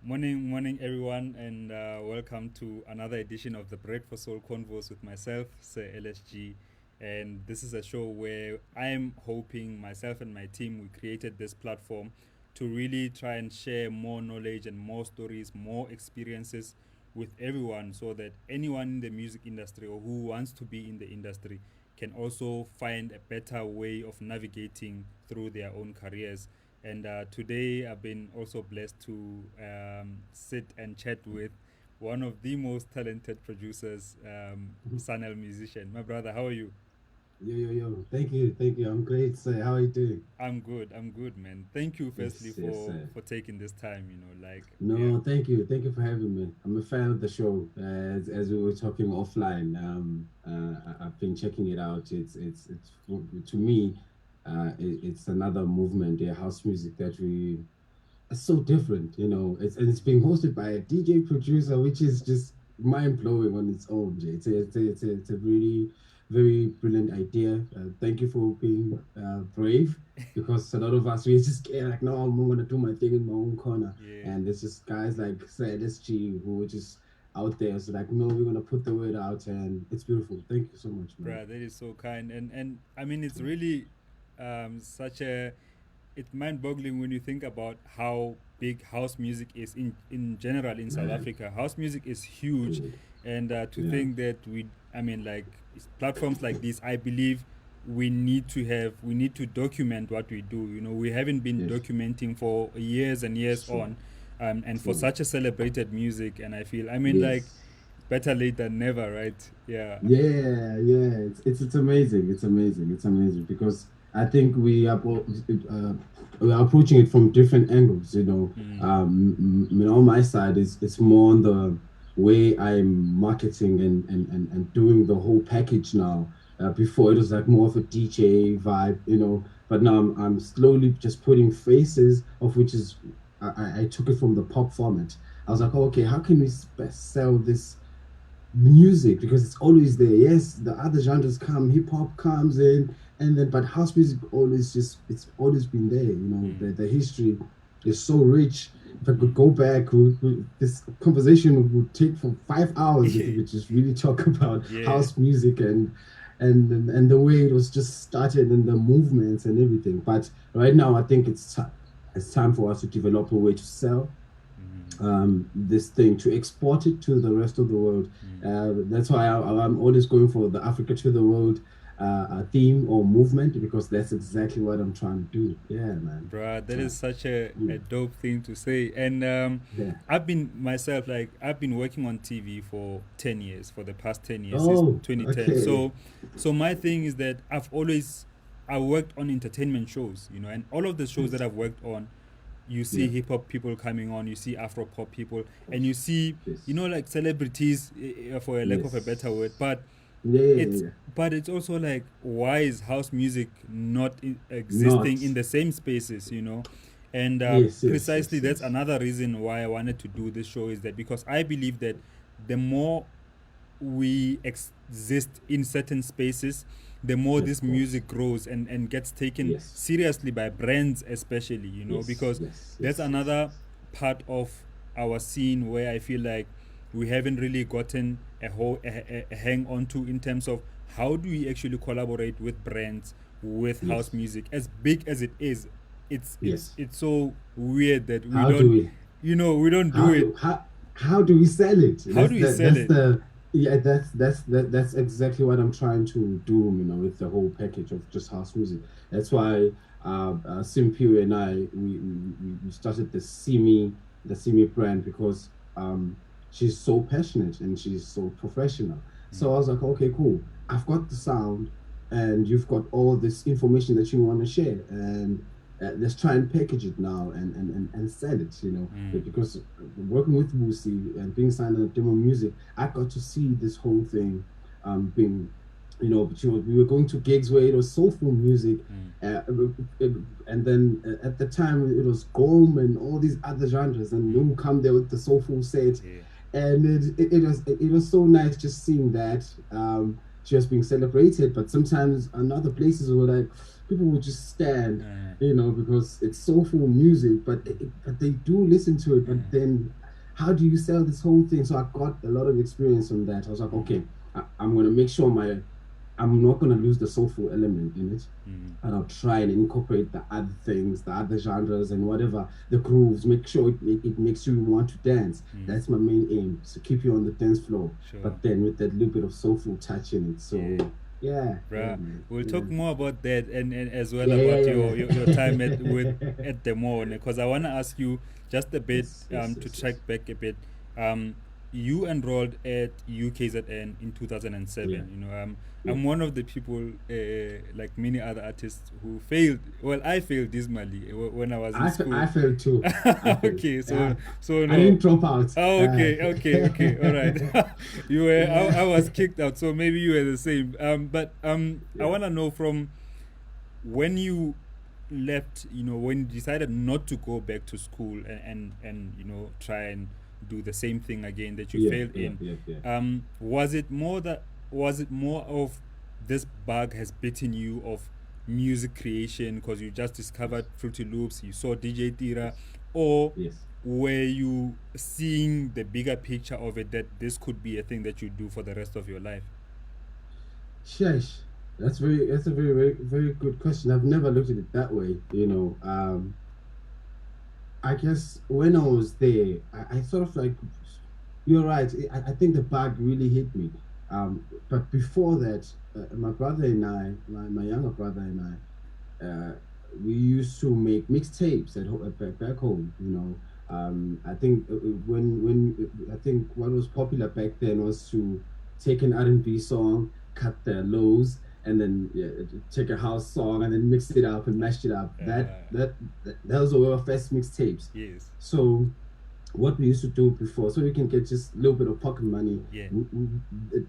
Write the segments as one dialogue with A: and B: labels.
A: Morning, everyone, and welcome to another edition of the Bread for Soul Convos with myself, Sir LSG. And this is a show where I'm hoping myself and my team we created this platform to really try and share more knowledge and more stories, more experiences with everyone, so that anyone in the music industry or who wants to be in the industry can also find a better way of navigating through their own careers. And today I've been also blessed to sit and chat with one of the most talented producers, Sanel musician. My brother, how are you?
B: Yo. Thank you. I'm great, sir. How are you doing?
A: I'm good, man. Thank you, firstly,
B: Yes,
A: for
B: sir.
A: for taking this time. Yeah.
B: No, thank you for having me. I'm a fan of the show. As we were talking offline, I've been checking it out. It's to me, it's another movement, house music that we it's so different, it's being hosted by a DJ producer, which is just mind blowing on its own. Jay. It's a really very brilliant idea. Thank you for being brave, because a lot of us we just get like, no, I'm gonna do my thing in my own corner,
A: Yeah.
B: and there's just guys like Sir LSG who are just out there. So like, no, we're gonna put the word out, and it's beautiful. Thank you so much, man.
A: Bruh, that is so kind. And I mean, it's really such a it's mind-boggling when you think about how big house music is in general in South
B: Man,
A: Africa. House music is huge,
B: dude.
A: and to
B: Yeah,
A: think that I mean, like platforms like this, I believe we need to document what we do. We haven't been
B: yes,
A: documenting for years and
B: it's
A: years
B: true,
A: on, and for
B: true.
A: such a celebrated music, and I feel, I mean, like
B: Yes.
A: better late than never, right? Yeah.
B: It's amazing. It's amazing because I think we are approaching it from different angles.
A: Mm.
B: On my side is it's more on the way I'm marketing and doing the whole package now. Before it was like more of a DJ vibe, but now I'm slowly just putting faces of which is I took it from the pop format. I was like, oh, okay, how can we best sell this music, because it's always there. Yes, the other genres come, hip hop comes in, and then but house music always just it's always been there.
A: Mm.
B: The history is so rich. If I could
A: Mm.
B: go back, this conversation would take for 5 hours if we could just really talk about
A: Yeah.
B: house music and the way it was just started and the movements and everything. But right now, I think it's time for us to develop a way to sell
A: Mm.
B: this thing, to export it to the rest of the world.
A: Mm.
B: That's why I'm always going for the Africa to the world theme or movement, because that's exactly what I'm trying to do. Yeah, man.
A: Bruh, that
B: Uh,
A: is such a
B: mm,
A: dope thing to say. And
B: yeah.
A: I've been working on TV for 10 years, for the past 10 years, since
B: Oh,
A: 2010.
B: okay.
A: So my thing is that I worked on entertainment shows, and all of the shows that
B: Yes.
A: I've worked on, you see
B: Yeah.
A: hip hop people coming on, you see Afro pop people, and you see,
B: Yes.
A: like celebrities, for a lack of a better word.
B: Yes. Yeah.
A: It's
B: Yeah.
A: but it's also like, why is house music not existing in
B: Not.
A: the same spaces, and
B: Yes.
A: precisely that's
B: Yes.
A: another reason why I wanted to do this show, is that because I believe that the more we exist in certain spaces, the more
B: Of
A: this
B: course.
A: music grows and gets taken
B: Yes.
A: seriously by brands, especially, because that's another
B: Yes.
A: part of our scene where I feel like we haven't really gotten a hang on to, in terms of how do we actually collaborate with brands with house
B: Yes.
A: music as big as it is.
B: Yes.
A: It's so weird that
B: How do we?
A: we don't do
B: how
A: it.
B: do how how do we sell it?
A: How do we sell
B: That's
A: it?
B: the yeah that's exactly what I'm trying to do, with the whole package of just house music. That's why Simpu and I we started the Simi brand, because she's so passionate and she's so professional. So I
A: Mm.
B: was like, okay, cool, I've got the sound, and you've got all this information that you want to share, and let's try and package it now and sell it,
A: Mm.
B: because working with Wusi and being signed on demo music, I got to see this whole thing being, but we were going to gigs where it was soulful music,
A: Mm.
B: uh, and then at the time it was Gom and all these other genres, and
A: Mm.
B: you come there with the soulful set,
A: Yeah.
B: and it was so nice just seeing that. just being celebrated. But sometimes in other places where like people will just stand, because it's soulful music, but they do listen to it. But then, how do you sell this whole thing? So I got a lot of experience on that. I was like, okay, I'm gonna make sure I'm not gonna lose the soulful element in it, and I'll try and incorporate the other things, the other genres, and whatever the grooves. Make sure it makes you want to dance. That's my main aim, to keep you on the dance floor,
A: Sure.
B: but then with that little bit of soulful touch in it.
A: Yeah.
B: So yeah,
A: Bruh,
B: man,
A: we'll
B: yeah,
A: talk more about that, and as well
B: yeah, yeah,
A: about
B: yeah,
A: your time
B: yeah.
A: at the mall, because I want to ask you just a bit,
B: Yes, yes,
A: to
B: yes,
A: track
B: yes.
A: back a bit. You enrolled at UKZN in
B: Yeah,
A: 2007.
B: yeah.
A: I'm one of the people, like many other artists, who failed. Well, I failed dismally when I was in
B: I
A: school.
B: failed too. I failed.
A: Okay,
B: Yeah,
A: so
B: I
A: no.
B: didn't drop out.
A: Oh, okay, all right. You were, I
B: Yeah,
A: was kicked out, so maybe you were the same. But I
B: yeah.
A: wanna know from when you left, when you decided not to go back to school, and try and do the same thing again that you
B: Yeah,
A: failed
B: yeah,
A: in.
B: yeah, yeah.
A: Was it more of this bug has bitten you of music creation because you just discovered
B: Yes,
A: Fruity Loops, you saw DJ Tira,
B: yes,
A: or
B: yes.
A: were you seeing the bigger picture of it, that this could be a thing that you do for the rest of your life?
B: Sheesh. That's a very, very, very good question. I've never looked at it that way. I guess when I was there, I sort of like, you're right. I think the bug really hit me. But before that, my brother and I, my younger brother and we used to make mixtapes back home. I think I think what was popular back then was to take an R&B song, cut the lows, and then take a house song and then mix it up and mash it up. Those were our first mixtapes.
A: Yes.
B: So what we used to do before, so we can get just a little bit of pocket money.
A: Yeah.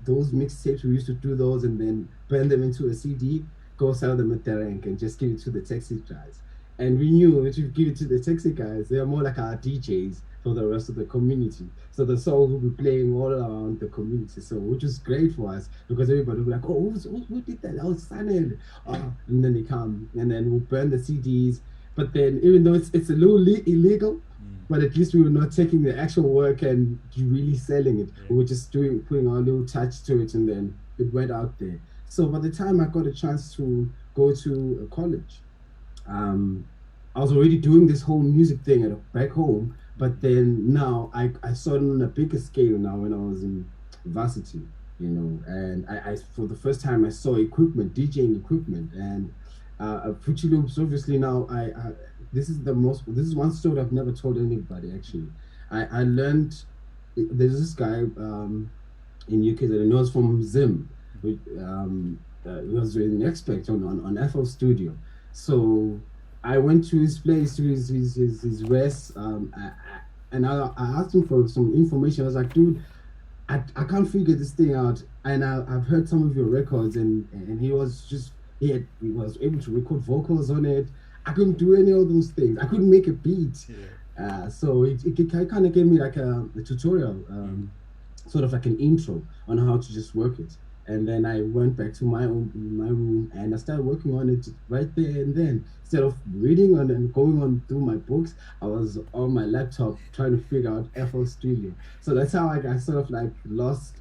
B: Those mixtapes, we used to do those and then burn them into a CD, go sell them at the rank, and just give it to the taxi guys. And we knew that if you give it to the taxi guys, they are more like our DJs for the rest of the community. So the songs will be playing all around the community. So which is great for us because everybody will be like, oh, who did that? Oh, Sanel. And then they come and then we'll burn the CDs. But then even though it's a little illegal, but at least we were not taking the actual work and really selling it.
A: Yeah.
B: We were just putting our little touch to it, and then it went out there. So by the time I got a chance to go to a college, um, I was already doing this whole music thing back home. But then now I saw it on a bigger scale now when I was in varsity, and I for the first time I saw equipment, DJing equipment, and Fruity Loops. Obviously now this is one story I've never told anybody actually. I learned there's this guy in UK that I know is from Zim, he was an expert on FL Studio. So I went to his place, to his rest, and I asked him for some information. I was like, dude, I can't figure this thing out. And I've heard some of your records, and he was able to record vocals on it. I couldn't do any of those things. I couldn't make a beat.
A: Yeah.
B: So it kind of gave me like a tutorial, sort of like an intro on how to just work it. And then I went back to my room and I started working on it right there and then. Instead of reading on and going on through my books, I was on my laptop trying to figure out FL Studio. So that's how I got sort of like lost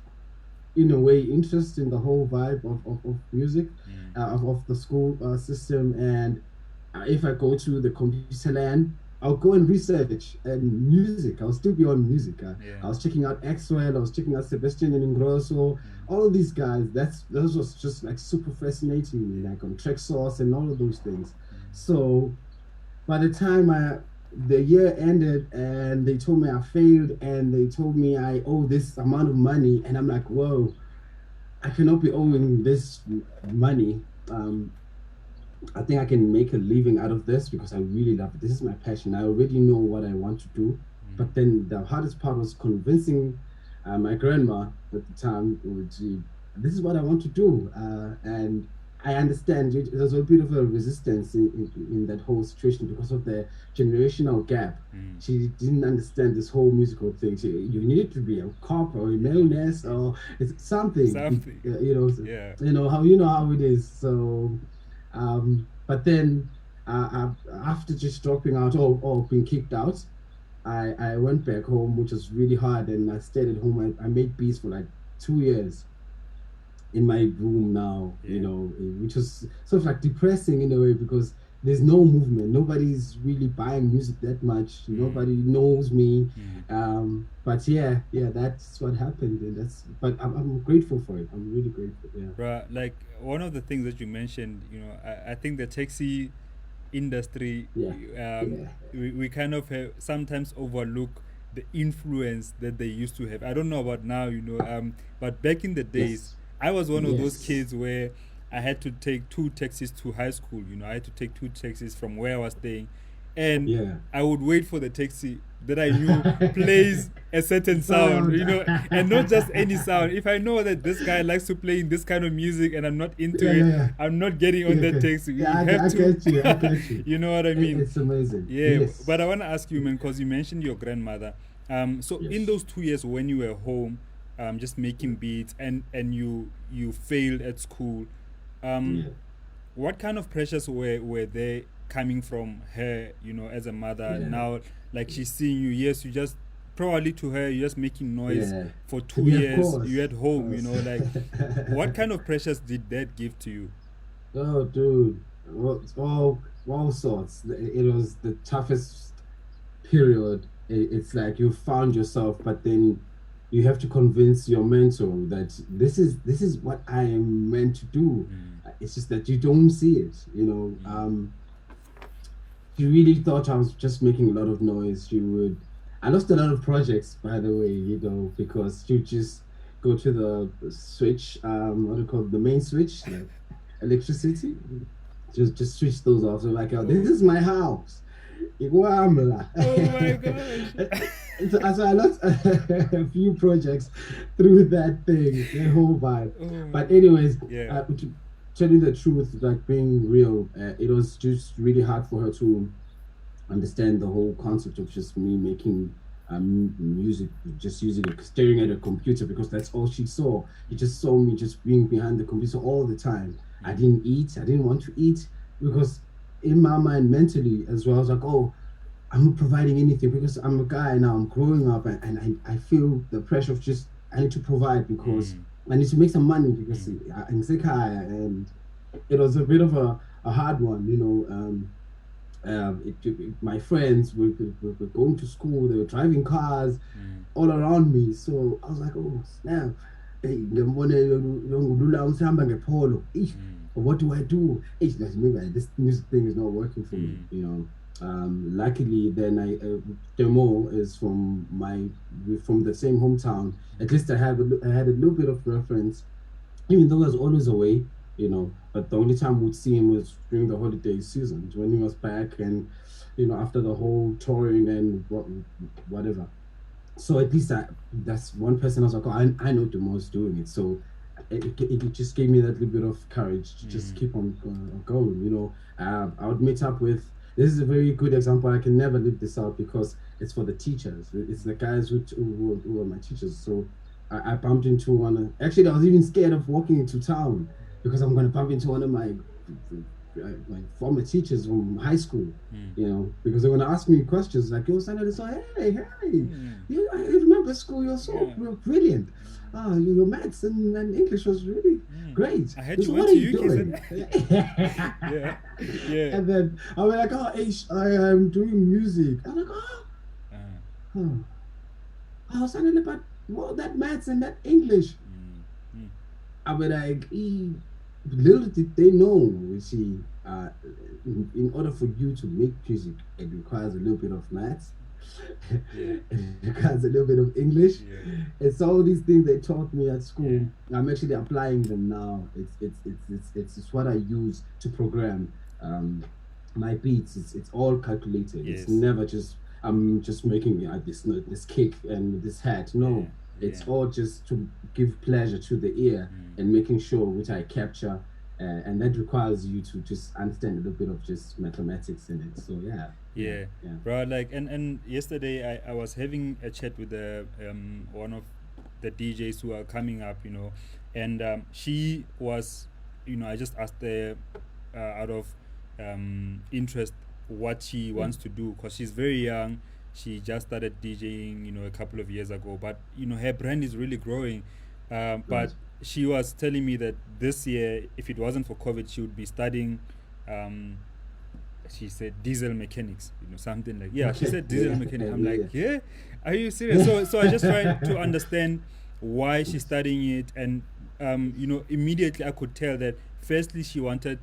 B: in a way interest in the whole vibe of music, of the school system. And if I go to the computer land, I'll go and research and music. I'll still be on music. I
A: Yeah.
B: was checking out Axwell, I was checking out Sebastian and Ingrosso, all of these guys. Those was just like super fascinating me, like on Track Source and all of those things. So by the time the year ended and they told me I failed and they told me I owe this amount of money, and I'm like, whoa, I cannot be owing this money. I think I can make a living out of this because I really love it. This is my passion. I already know what I want to do. But then the hardest part was convincing my grandma at the time, this is what I want to do. And I understand there's a bit of a resistance in that whole situation because of the generational gap.
A: Mm.
B: She didn't understand this whole musical thing. You needed to be a cop or a millionaire or it's something.
A: Something. Yeah.
B: You know how it is. So, but then after just dropping out or being kicked out, I went back home, which was really hard, and I stayed at home. I made beats for like 2 years in my room now,
A: Yeah.
B: which was sort of like depressing in a way because there's no movement. Nobody's really buying music that much.
A: Mm.
B: Nobody knows me.
A: Mm.
B: But yeah, that's what happened, and but I'm grateful for it. I'm really grateful. Yeah,
A: Bruh, like one of the things that you mentioned, I think the taxi industry,
B: yeah, yeah,
A: we kind of have, sometimes overlook the influence that they used to have. I don't know about now, but back in the days,
B: yes,
A: I was one of those
B: yes,
A: kids where I had to take two taxis to high school. I had to take two taxis from where I was staying, and
B: yeah.
A: I would wait for the taxi that I knew plays a certain sound,
B: Sound.
A: and not just any sound. If I know that this guy likes to play this kind of music and I'm not into
B: Yeah,
A: it,
B: yeah,
A: I'm not getting on
B: yeah.
A: that
B: Okay.
A: taxi.
B: Yeah,
A: You have
B: I
A: to,
B: get you. I get you.
A: you know what I mean?
B: It's amazing.
A: Yeah, but
B: Yes,
A: I want to ask you, man, because you mentioned your grandmother. So in
B: yes,
A: those 2 years when you were home, just
B: yeah,
A: making beats, and you failed at school, um,
B: yeah,
A: what kind of pressures were there coming from her, as a mother
B: yeah.
A: now? Like she's seeing you, yes, you just probably to her you're just making noise
B: Yeah.
A: for two
B: Yeah, of
A: years you
B: course.
A: at
B: Of
A: home,
B: course.
A: like what kind of pressures did that give to you?
B: Oh, dude. Well, it's all sorts. It was the toughest period. It's like you found yourself, but then you have to convince your mentor that this is what I am meant to do.
A: Mm,
B: It's just that you don't see it,
A: mm,
B: She really thought I was just making a lot of noise. I lost a lot of projects, by the way, because you just go to the switch, what do you call it, the main switch, like electricity, just switch those off. So like, oh, this
A: oh,
B: is my house. Iguamla.
A: oh my gosh.
B: So I lost a few projects through that thing, that whole vibe.
A: Oh,
B: But anyways,
A: yeah.
B: to tell you the truth, like being real, it was just really hard for her to understand the whole concept of just me making music, just using it, staring at a computer because that's all she saw. She just saw me just being behind the computer all the time. I
A: Mm,
B: didn't eat. I didn't want to eat because in my mind, mentally as well, I was like, oh, I'm not providing anything because I'm a guy now. I'm growing up, and I feel the pressure of just I need to provide because
A: mm,
B: I need to make some money because
A: mm,
B: I'm sick, and it was a bit of a hard one, my friends were going to school, they were driving cars
A: mm,
B: all around me. So I was like, oh, snap. Hey,
A: mm,
B: what do I do? Hey, maybe this music thing is not working for me,
A: mm,
B: luckily, then Demo is from the same hometown. At least I had a little bit of reference even though he was always away, but the only time we'd see him was during the holiday seasons when he was back and, after the whole touring and whatever. So at least that's one person I was like, oh, I know the most doing it. So it just gave me that little bit of courage to just
A: mm,
B: keep on going. I would meet up with. This is a very good example. I can never leave this out because it's for the teachers. It's the guys who are my teachers. So I bumped into one. Actually, I was even scared of walking into town because I'm going to bump into one of my former teachers from high school.
A: mm,
B: Because they're going to ask me questions like, "Yo, son, so hey,
A: mm,
B: I remember school.
A: yeah.
B: You're brilliant. Your maths and English was really
A: Mm.
B: great.
A: I heard you
B: So
A: went
B: what are
A: to
B: you
A: UK,
B: doing?"
A: said. Yeah, yeah.
B: And then I was like, "Oh, I am doing music." I'm like, "Oh,
A: Uh,
B: oh, son, but well, that maths and that English."
A: mm, mm,
B: I was like, little did they know, you see, in order for you to make music, it requires a little bit of maths,
A: yeah,
B: it requires a little bit of English.
A: yeah,
B: It's all these things they taught me at
A: yeah.
B: school. I'm actually applying them now. It's what I use to program my beats. It's all calculated. It's
A: Yes.
B: never just I'm just making this kick and this hat.
A: Yeah,
B: No, it's
A: yeah.
B: all just to give pleasure to the ear
A: Mm,
B: and making sure which I capture. and that requires you to just understand a little bit of just mathematics in it. So yeah, yeah,
A: Yeah,
B: yeah.
A: bro. Like, and yesterday I was having a chat with one of the DJs who are coming up, and she was, I just asked her out of interest what she wants to do because she's very young. She just started DJing, a couple of years ago, but her brand is really growing. But
B: Right.
A: she was telling me that this year, if it wasn't for COVID, she would be studying. Um, she said diesel mechanics, something like, yeah, she
B: Okay.
A: said diesel
B: Yeah.
A: mechanic. I'm like,
B: Yeah.
A: yeah, are you serious? So I just tried to understand why she's
B: Yes.
A: studying it, and immediately I could tell that firstly she wanted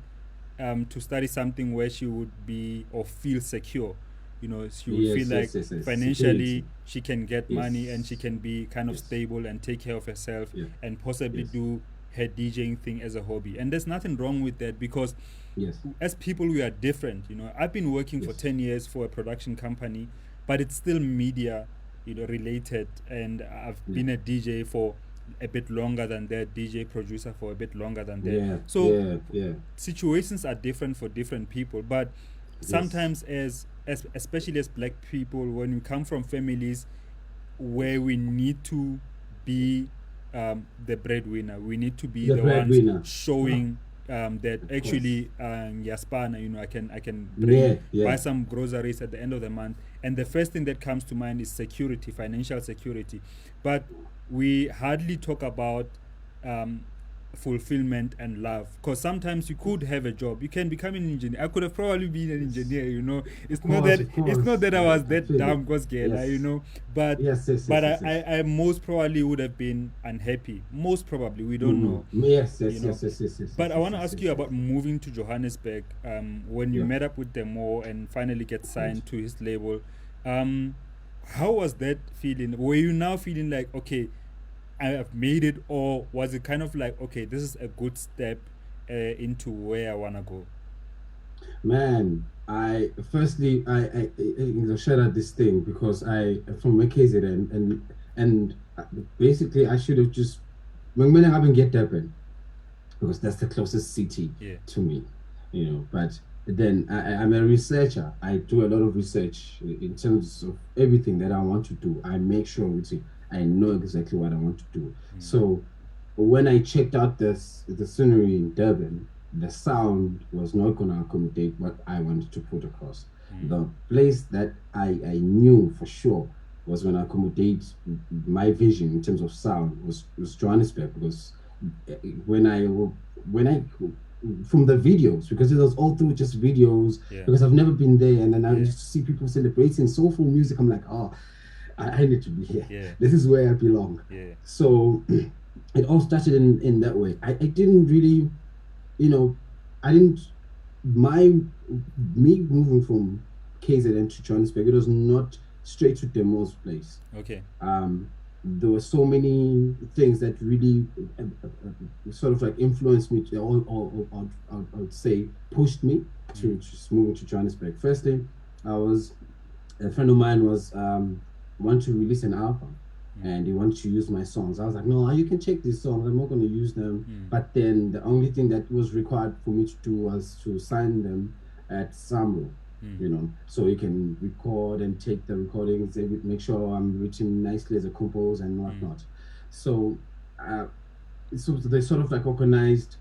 A: to study something where she would be or feel secure. She would feel
B: Yes.
A: like
B: Yes. Yes. Yes.
A: financially
B: Security.
A: she can get money and she
B: Yes.
A: can be kind of
B: Yes.
A: stable and take care of herself
B: Yeah.
A: and possibly
B: Yes.
A: do her DJing thing as a hobby. And there's nothing wrong with that because
B: Yes.
A: as people we are different. I've been working for
B: Yes.
A: 10 years for a production company, but it's still media related, and I've
B: Yeah.
A: been a DJ for a bit longer than that, DJ producer for a bit longer than that.
B: Yeah.
A: So
B: Yeah. Yeah.
A: situations are different for different people, but
B: Yes.
A: sometimes as especially as black people, when we come from families where we need to be the breadwinner. We need to be
B: The
A: the ones
B: breadwinner. Oh,
A: showing that
B: of course.
A: actually Yaspana, I can bring
B: Yeah.
A: buy
B: Yeah.
A: some groceries at the end of the month. And the first thing that comes to mind is security, financial security. But we hardly talk about um, fulfillment and love, because sometimes you could have a job, you can become an engineer. I could have probably been an
B: Yes.
A: engineer.
B: Of
A: It's not
B: course.
A: that
B: Of
A: it's not
B: course.
A: that I was
B: I
A: that
B: feel it.
A: dumb, because
B: Yes.
A: but
B: Yes. Yes.
A: but
B: Yes.
A: I,
B: Yes. Yes.
A: I, I most probably would have been unhappy, most probably, we don't know.
B: Yes.
A: you
B: Yes.
A: know
B: Yes. Yes. Yes. Yes.
A: but
B: Yes.
A: I
B: Yes.
A: want to
B: Yes.
A: ask you
B: Yes.
A: about
B: Yes.
A: moving to Johannesburg, when you
B: Yeah.
A: met up with Demo and finally get
B: Right.
A: signed to his label. um, how was that feeling? Were you now feeling like, okay, I have made it, or was it kind of like, okay, this is a good step into where I want to go?
B: Man, I firstly share out this thing because I from my KZN and basically I should have just when I haven't get Durban because that's the closest city
A: Yeah.
B: to me, But then I'm a researcher. I do a lot of research in terms of everything that I want to do. I make sure I know exactly what I want to do.
A: Mm.
B: So when I checked out the scenery in Durban, the sound was not going to accommodate what I wanted to put across.
A: Mm.
B: The place that I knew for sure was going to accommodate my vision in terms of sound was Johannesburg because when I from the videos because it was all through just videos
A: Yeah.
B: because I've never been there and then I
A: Yeah.
B: used to see people celebrating soulful music. I'm like, oh, I need to be here.
A: Yeah.
B: This is where I belong.
A: Yeah.
B: So it all started in that way. I didn't really, you know, I didn't my me moving from KZN to Johannesburg. It was not straight to Demo's place.
A: Okay.
B: There were so many things that really sort of like influenced me, or I would say pushed me to
A: Mm.
B: just moving to Johannesburg. Firstly, I was a friend of mine was want to release an album
A: Mm.
B: and he wanted to use my songs. I was like, no, you can check these songs. I'm not going to use them.
A: Mm.
B: But then the only thing that was required for me to do was to sign them at Samro,
A: Mm.
B: so you can record and take the recordings, make sure I'm written nicely as a compose and
A: Mm.
B: whatnot. So, uh, so they sort of like organized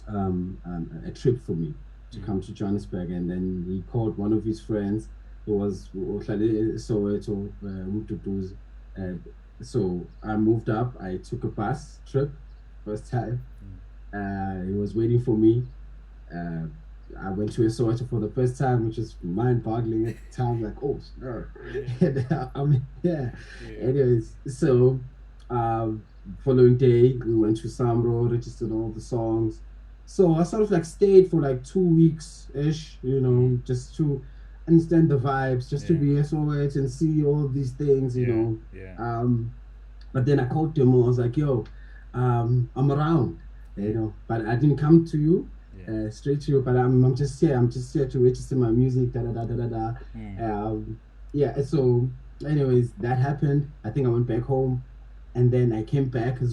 B: a trip for me to
A: Mm.
B: come to Johannesburg, and then he called one of his friends who was Soweto, Mtutuzi. Uh, so I moved up. I took a bus trip first time. He was waiting for me. Uh, I went to Soweto for the first time, which is mind-boggling at the time. Like, oh, sure.
A: Yeah.
B: And, yeah.
A: Yeah.
B: Anyways, so um, following day we went to Samro, registered all the songs. So I sort of like stayed for like 2 weeks ish,
A: Mm.
B: just to understand the vibes, just to
A: Yeah.
B: be SOH and see all these things,
A: Yeah. Yeah.
B: But then I called them. I was like, yo, I'm around,
A: Yeah.
B: but I didn't come to you.
A: Yeah.
B: Straight to you, but I'm just here. I'm just here to register my music. Da da da da da da.
A: Mm.
B: Yeah. So, anyways, that happened. I think I went back home, and then I came back as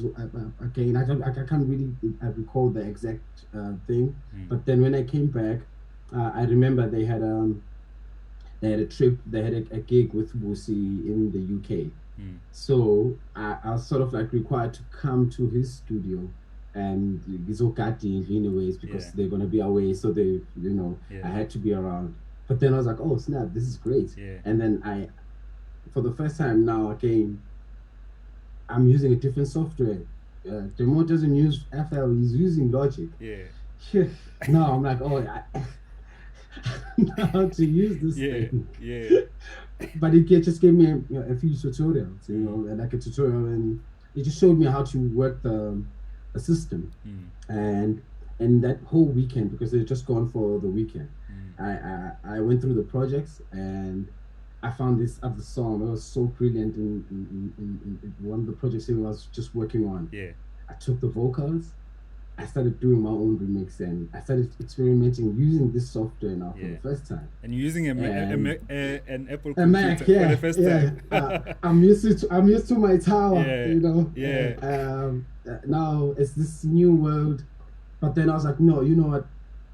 B: again. I can't really recall the exact thing, but then when I came back, I remember they had a trip, they had a gig with Busi in the UK. So I was sort of like required to come to his studio and Gizokati anyways because
A: Yeah.
B: they're gonna be away. So they, I
A: Yeah.
B: had to be around. But then I was like, oh snap, this is great.
A: Yeah.
B: And then for the first time now again, I'm using a different software. Demo doesn't use FL, he's using Logic.
A: Yeah.
B: Now I'm like, oh, I know how to use this
A: Yeah.
B: thing.
A: Yeah.
B: But just gave me a few tutorials, like a tutorial, and it just showed me how to work the system. And that whole weekend, because they're just gone for the weekend, I went through the projects and I found this other song that was so brilliant in one of the projects I was just working on.
A: Yeah.
B: I took the vocals, I started doing my own remix, and I started experimenting using this software now for the first time.
A: And you're using an Apple computer
B: Mac,
A: for the first time.
B: I'm used to my tower,
A: Yeah.
B: now it's this new world, but then I was like, no, you know what?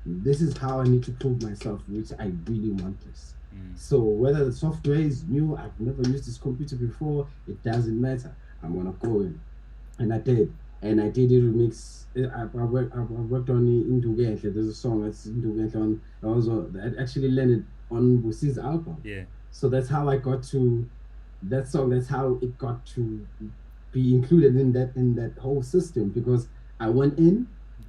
B: This is how I need to prove myself, which I really want this. So whether the software is new, I've never used this computer before, it doesn't matter. I'm gonna go in, and I did. And I did a remix. I worked on Indugenhle. There's a song that's Indugenhle on. That actually landed on Busi's album.
A: Yeah.
B: So that's how I got to that song. That's how it got to be included in that whole system, because I went in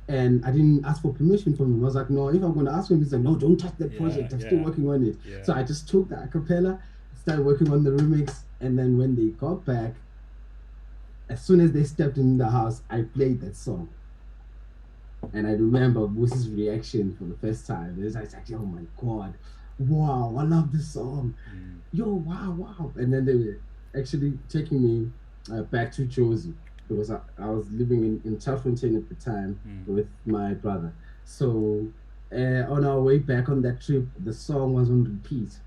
B: and I didn't ask for permission from him. I was like, no, if I'm going to ask him, he's like, no, don't touch that project. I'm still working on it.
A: Yeah.
B: So I just took the acapella, started working on the remix, and then when they got back, as soon as they stepped in the house, I played that song. And I remember Busi's reaction for the first time. It was like, oh my God, wow, I love this song. Yo, wow. And then they were actually taking me back to Josie, because I was living in Chafontaine at the time with my brother. So on our way back on that trip, the song was on repeat.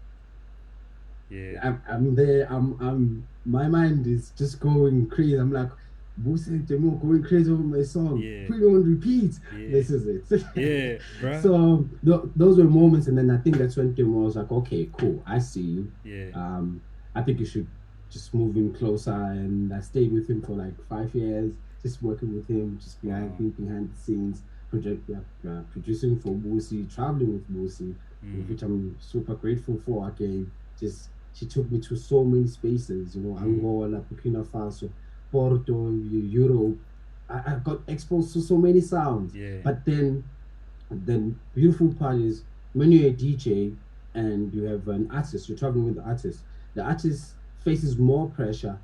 A: Yeah.
B: I'm there. My mind is just going crazy. I'm like, Busi Demo going crazy over my song.
A: Yeah.
B: Put it on repeat.
A: Yeah.
B: This is it.
A: Yeah, bro.
B: So those were moments, and then I think that's when Demo was like, okay, cool, I see you.
A: Yeah.
B: I think you should just move him closer, and I stayed with him for like 5 years, just working with him, just behind the scenes, producing for Busi, traveling with Busi, which I'm super grateful for. Again, just she took me to so many spaces, Angola, Burkina Faso, Porto, Europe. I got exposed to so many sounds.
A: Yeah.
B: But then beautiful part is when you're a DJ and you have an artist, you're traveling with the artist faces more pressure.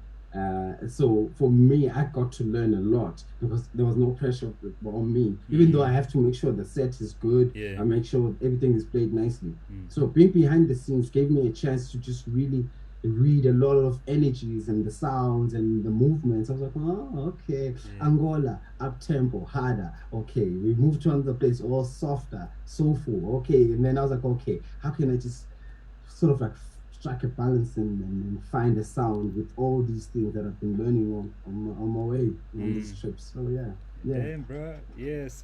B: So for me, I got to learn a lot because there was no pressure on me. Even though I have to make sure the set is good, I make sure everything is played nicely. So being behind the scenes gave me a chance to just really read a lot of energies and the sounds and the movements. I was like, oh, okay, Angola, up tempo, harder. Okay, we moved to another place, all softer, soulful. Okay, and then I was like, okay, how can I just sort of like strike a balance and find a sound with all these things that I've been learning on my way on this trip. So yeah.
A: Damn, bro. Yes,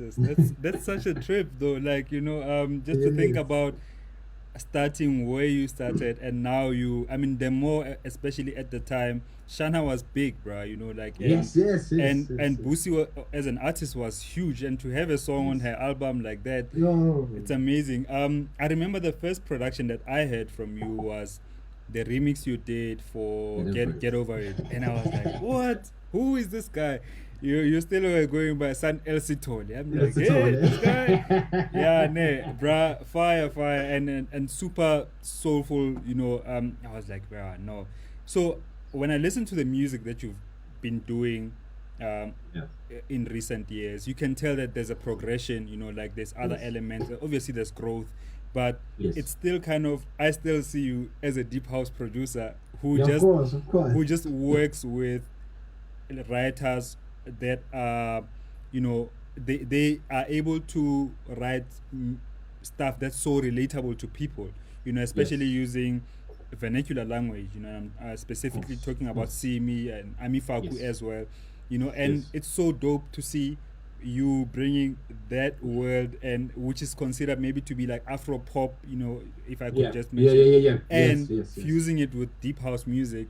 A: that's such a trip though. Like, just to think about starting where you started and now the more, especially at the time, Shana was big, bro.
B: Yes.
A: And Busi as an artist was huge, and to have a song on her album like that, it's amazing. I remember the first production that I heard from you was the remix you did for Get Over It, and I was like, what? Who is this guy? You still were going by Sir LSG. I'm like, hey, this guy, bruh, fire, and super soulful. I was like, bruh, no. So when I listen to the music that you've been doing in recent years, you can tell that there's a progression. Like there's other elements. Obviously, there's growth, but it's still kind of. I still see you as a deep house producer who who just works with writers that are, they are able to write stuff that's so relatable to people, especially using vernacular language. You know, I'm specifically talking about
B: Course.
A: Simi and Amifaku
B: Yes.
A: as well. You know, and
B: Yes.
A: it's so dope to see you bringing that world, and which is considered maybe to be like Afro pop. You know, if I could
B: Yeah.
A: just
B: Yeah. Yeah.
A: mention,
B: Yeah. Yeah. Yes.
A: and
B: Yes. Yes.
A: fusing it with deep house music,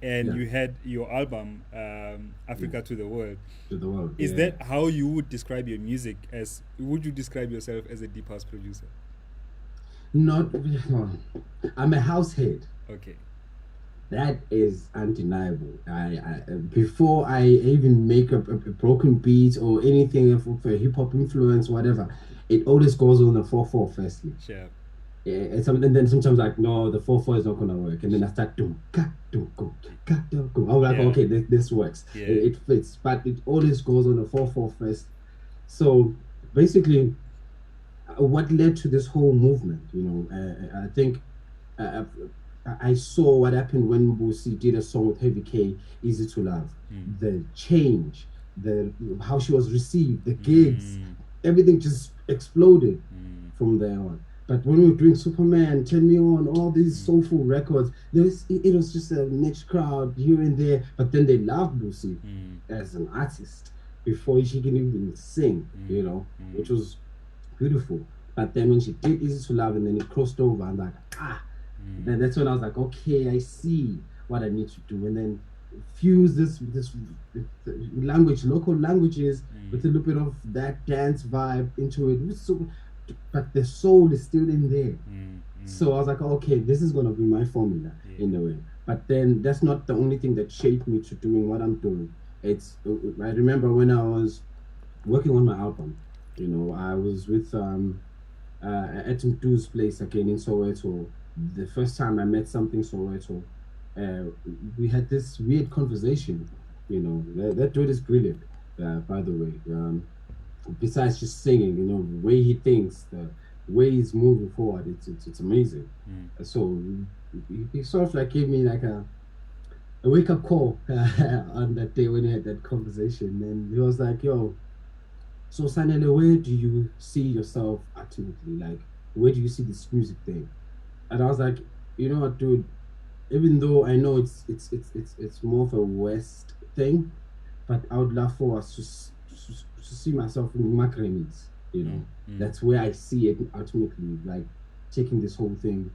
A: and
B: Yeah.
A: you had your album
B: Yeah.
A: Africa to the World.
B: To the world.
A: Is
B: Yeah.
A: that how you would describe your music? As would you describe yourself as a deep house producer?
B: Not. I'm a house head.
A: Okay.
B: That is undeniable. Before I even make a broken beat or anything for hip hop influence, whatever, it always goes on the 4/4 firstly.
A: Sure.
B: Yeah, and then sometimes like no, the 4/4 is not gonna work, and then I start doom go. I'm like,
A: Yeah.
B: okay, this works.
A: Yeah.
B: It fits, but it always goes on the 4/4 first. So basically, what led to this whole movement, I think uh, I saw what happened when Busi did a song with Heavy K, Easy to Love.
A: Mm.
B: The change, the how she was received, the gigs,
A: Mm.
B: everything just exploded
A: Mm.
B: from there on. But when we were doing Superman, Turn Me On, all these
A: Mm.
B: soulful records, it was just a niche crowd here and there. But then they loved Busi
A: Mm.
B: as an artist before she can even sing,
A: Mm.
B: which
A: Mm.
B: was beautiful. But then when she did Easy to Love and then it crossed over, I'm like, then
A: Mm.
B: that's when I was like, okay, I see what I need to do, and then fuse this language, local languages, with a
A: Mm.
B: little bit of that dance vibe into it. So, but the soul is still in there.
A: Mm. Mm.
B: So I was like, okay, this is gonna be my formula
A: Yeah.
B: in a way. But then that's not the only thing that shaped me to doing what I'm doing. It's I remember when I was working on my album, I was with at Mdu's place again in Soweto. The first time I met something Soweto, uh, we had this weird conversation. That dude is brilliant, by the way. Besides just singing, the way he thinks, the way he's moving forward, it's amazing.
A: Mm.
B: So he sort of like gave me like a wake up call on that day when we had that conversation, and he was like, "Yo, so Sanele, where do you see yourself ultimately? Like, where do you see this music thing?" And I was like, "You know what, dude? Even though I know it's more of a West thing, but I would love for us to see myself in Macramies.
A: Mm. Mm.
B: That's where I see it ultimately, like taking this whole thing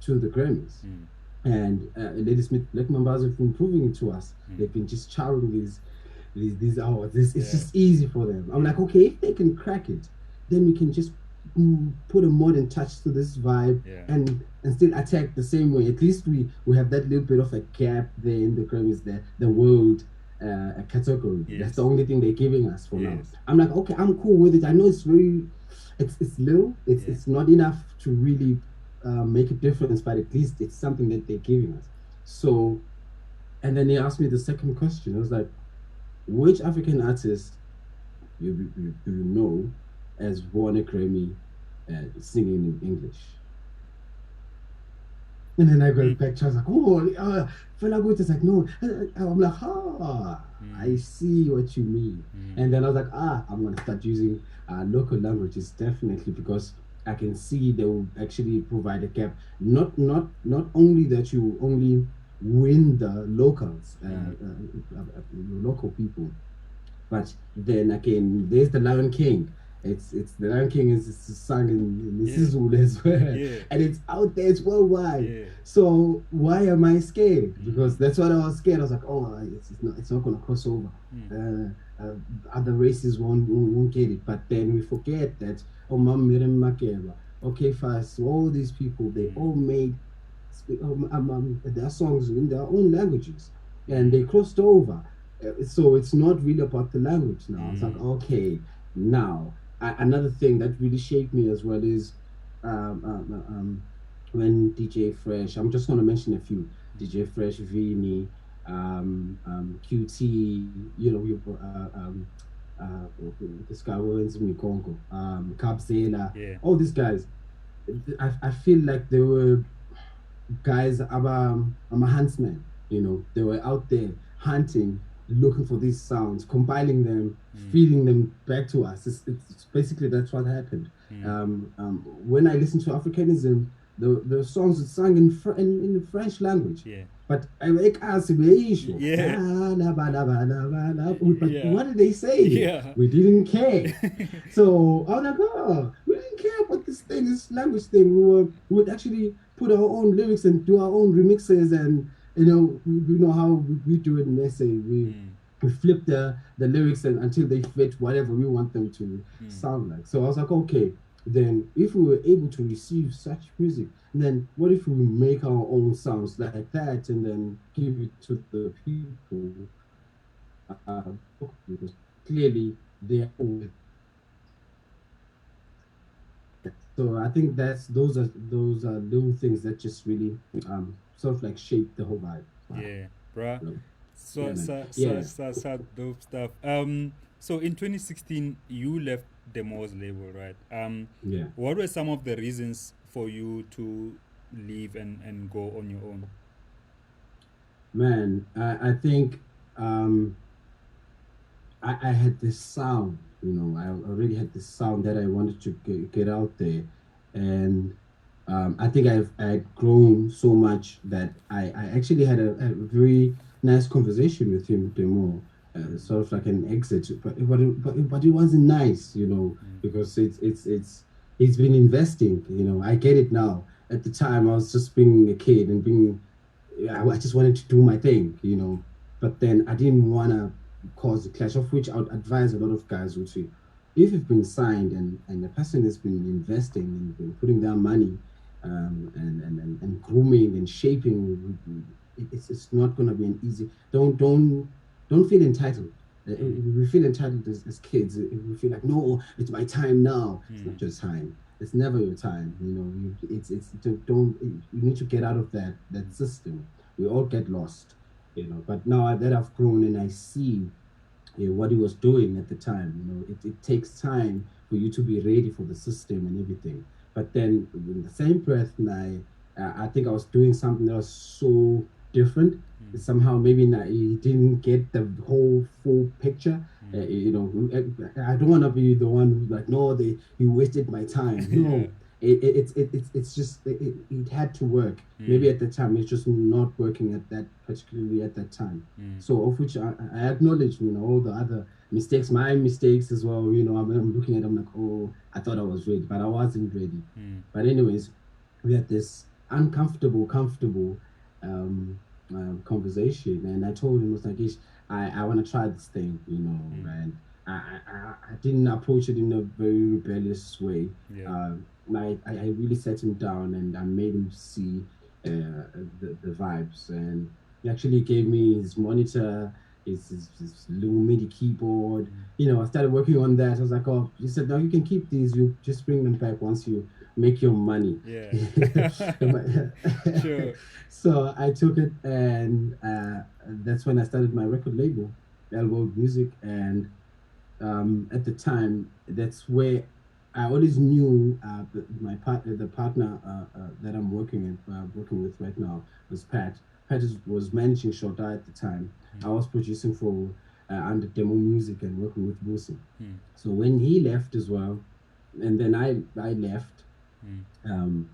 B: to the Grammys."
A: Mm.
B: And Lady Smith Black Mambas have been proving it to us.
A: Mm.
B: They've been just charring these hours. It's
A: Yeah.
B: just easy for them. I'm like, okay, if they can crack it, then we can just put a modern touch to this vibe,
A: Yeah.
B: and still attack the same way. At least we have that little bit of a gap there in the Grammys, the world category.
A: Yes.
B: That's the only thing they're giving us for now.
A: Yes.
B: I'm like, okay, I'm cool with it. I know it's little. It's
A: Yeah.
B: it's not enough to really make a difference, but at least it's something that they're giving us. So, and then he asked me the second question. I was like, which African artist do you know has won a Grammy singing in English? And then I
A: Mm.
B: got back to, I was like, oh, Fela Kuti is like, no. I'm like, I
A: Mm.
B: see what you mean.
A: Mm.
B: And then I was like, I'm going to start using local languages definitely, because I can see they will actually provide a gap. Not only that you only win the locals, local people, but then again, there's the Lion King. It's the Lion King is sung in
A: Yeah.
B: Sizulu as well,
A: Yeah.
B: and it's out there. It's worldwide.
A: Yeah.
B: So why am I scared? Because that's what I was scared. I was like, oh, it's not gonna cross over.
A: Mm.
B: Other races won't get it. But then we forget that, oh, Mam Miriam Makeba, okay, fast. All these people, they all made their songs in their own languages, and they crossed over. So it's not really about the language now. It's like, okay, now another thing that really shaped me as well is um, um, um, when DJ Fresh. I'm just gonna mention a few: DJ Fresh, Vini, QT. Uh, this guy Owens Mikongo, Kabzela,
A: Yeah.
B: all these guys. I feel like they were guys I'm a huntsman. They were out there hunting, looking for these sounds, compiling them, feeding them back to us. It's basically that's what happened.
A: Mm.
B: When I listen to Africanism, the songs are sung in in the French language.
A: Yeah.
B: But I make us issue.
A: Yeah.
B: But
A: Yeah.
B: what did they say?
A: Yeah.
B: We didn't care. So I was like, oh, we didn't care about this thing, this language thing. We would actually put our own lyrics and do our own remixes, and we know how we do it in SA.
A: Mm.
B: We flip the lyrics and until they fit whatever we want them to
A: Mm.
B: sound like. So I was like, okay, then if we were able to receive such music, then what if we make our own sounds like that and then give it to the people? Because clearly they are with. So I think those are little things that just really sort of like shape the whole vibe. Wow.
A: Yeah, bruh.
B: You know? Yeah,
A: So,
B: man.
A: such,
B: Yeah,
A: such, such dope stuff. So in 2016, you left the Mo's label, right?
B: yeah.
A: What were some of the reasons for you to leave and go on your own?
B: Man, I think um, I had this sound, I already had this sound that I wanted to get out there. And I think I had grown so much that I actually had a very nice conversation with him, Demo,
A: Mm.
B: sort of like an exit, but it wasn't nice,
A: Mm.
B: because he's been investing, I get it now. At the time, I was just being a kid and I just wanted to do my thing, but then I didn't want to cause a clash, of which I would advise a lot of guys would say, if you've been signed and the person has been investing and been putting down money, and grooming and shaping, it's not going to be an easy. Don't feel entitled.
A: Mm.
B: We feel entitled as kids. We feel like, no, it's my time now. It's
A: Mm.
B: not your time. It's never your time. It's don't you need to get out of that system. We all get lost, But now that I've grown and I see, what he was doing at the time. It takes time for you to be ready for the system and everything. But then, in the same breath, I think I was doing something that was so different.
A: Mm.
B: Somehow, maybe he didn't get the whole full picture.
A: Mm.
B: I don't want to be the one who's like, no, you wasted my time.
A: Yeah.
B: No, it's just it had to work. Maybe
A: Mm.
B: at the time it's just not working at that particularly at that time.
A: Mm.
B: So of which I acknowledge, all the other mistakes, my mistakes as well. I'm looking at them like, oh, I thought I was ready, but I wasn't ready.
A: Mm.
B: But anyways, we had this uncomfortable, comfortable conversation, and I told him, I was like, "Ish, I want to try this thing,
A: Mm.
B: and I didn't approach it in a very rebellious way.
A: Yeah.
B: I really set him down and I made him see the vibes, and he actually gave me his monitor, his little MIDI keyboard.
A: Mm.
B: I started working on that. I was like, oh, he said, no, you can keep these. You just bring them back once you make your money.
A: Yeah. Sure.
B: So I took it, and that's when I started my record label, Elbow Music, and at the time, that's where I always knew the partner that I'm working with right now was Pat. Pat was managing Shota at the time. I
A: Mm.
B: was producing for under Demo Music and working with Wilson.
A: Mm.
B: So when he left as well, and then I left,
A: Mm.
B: um,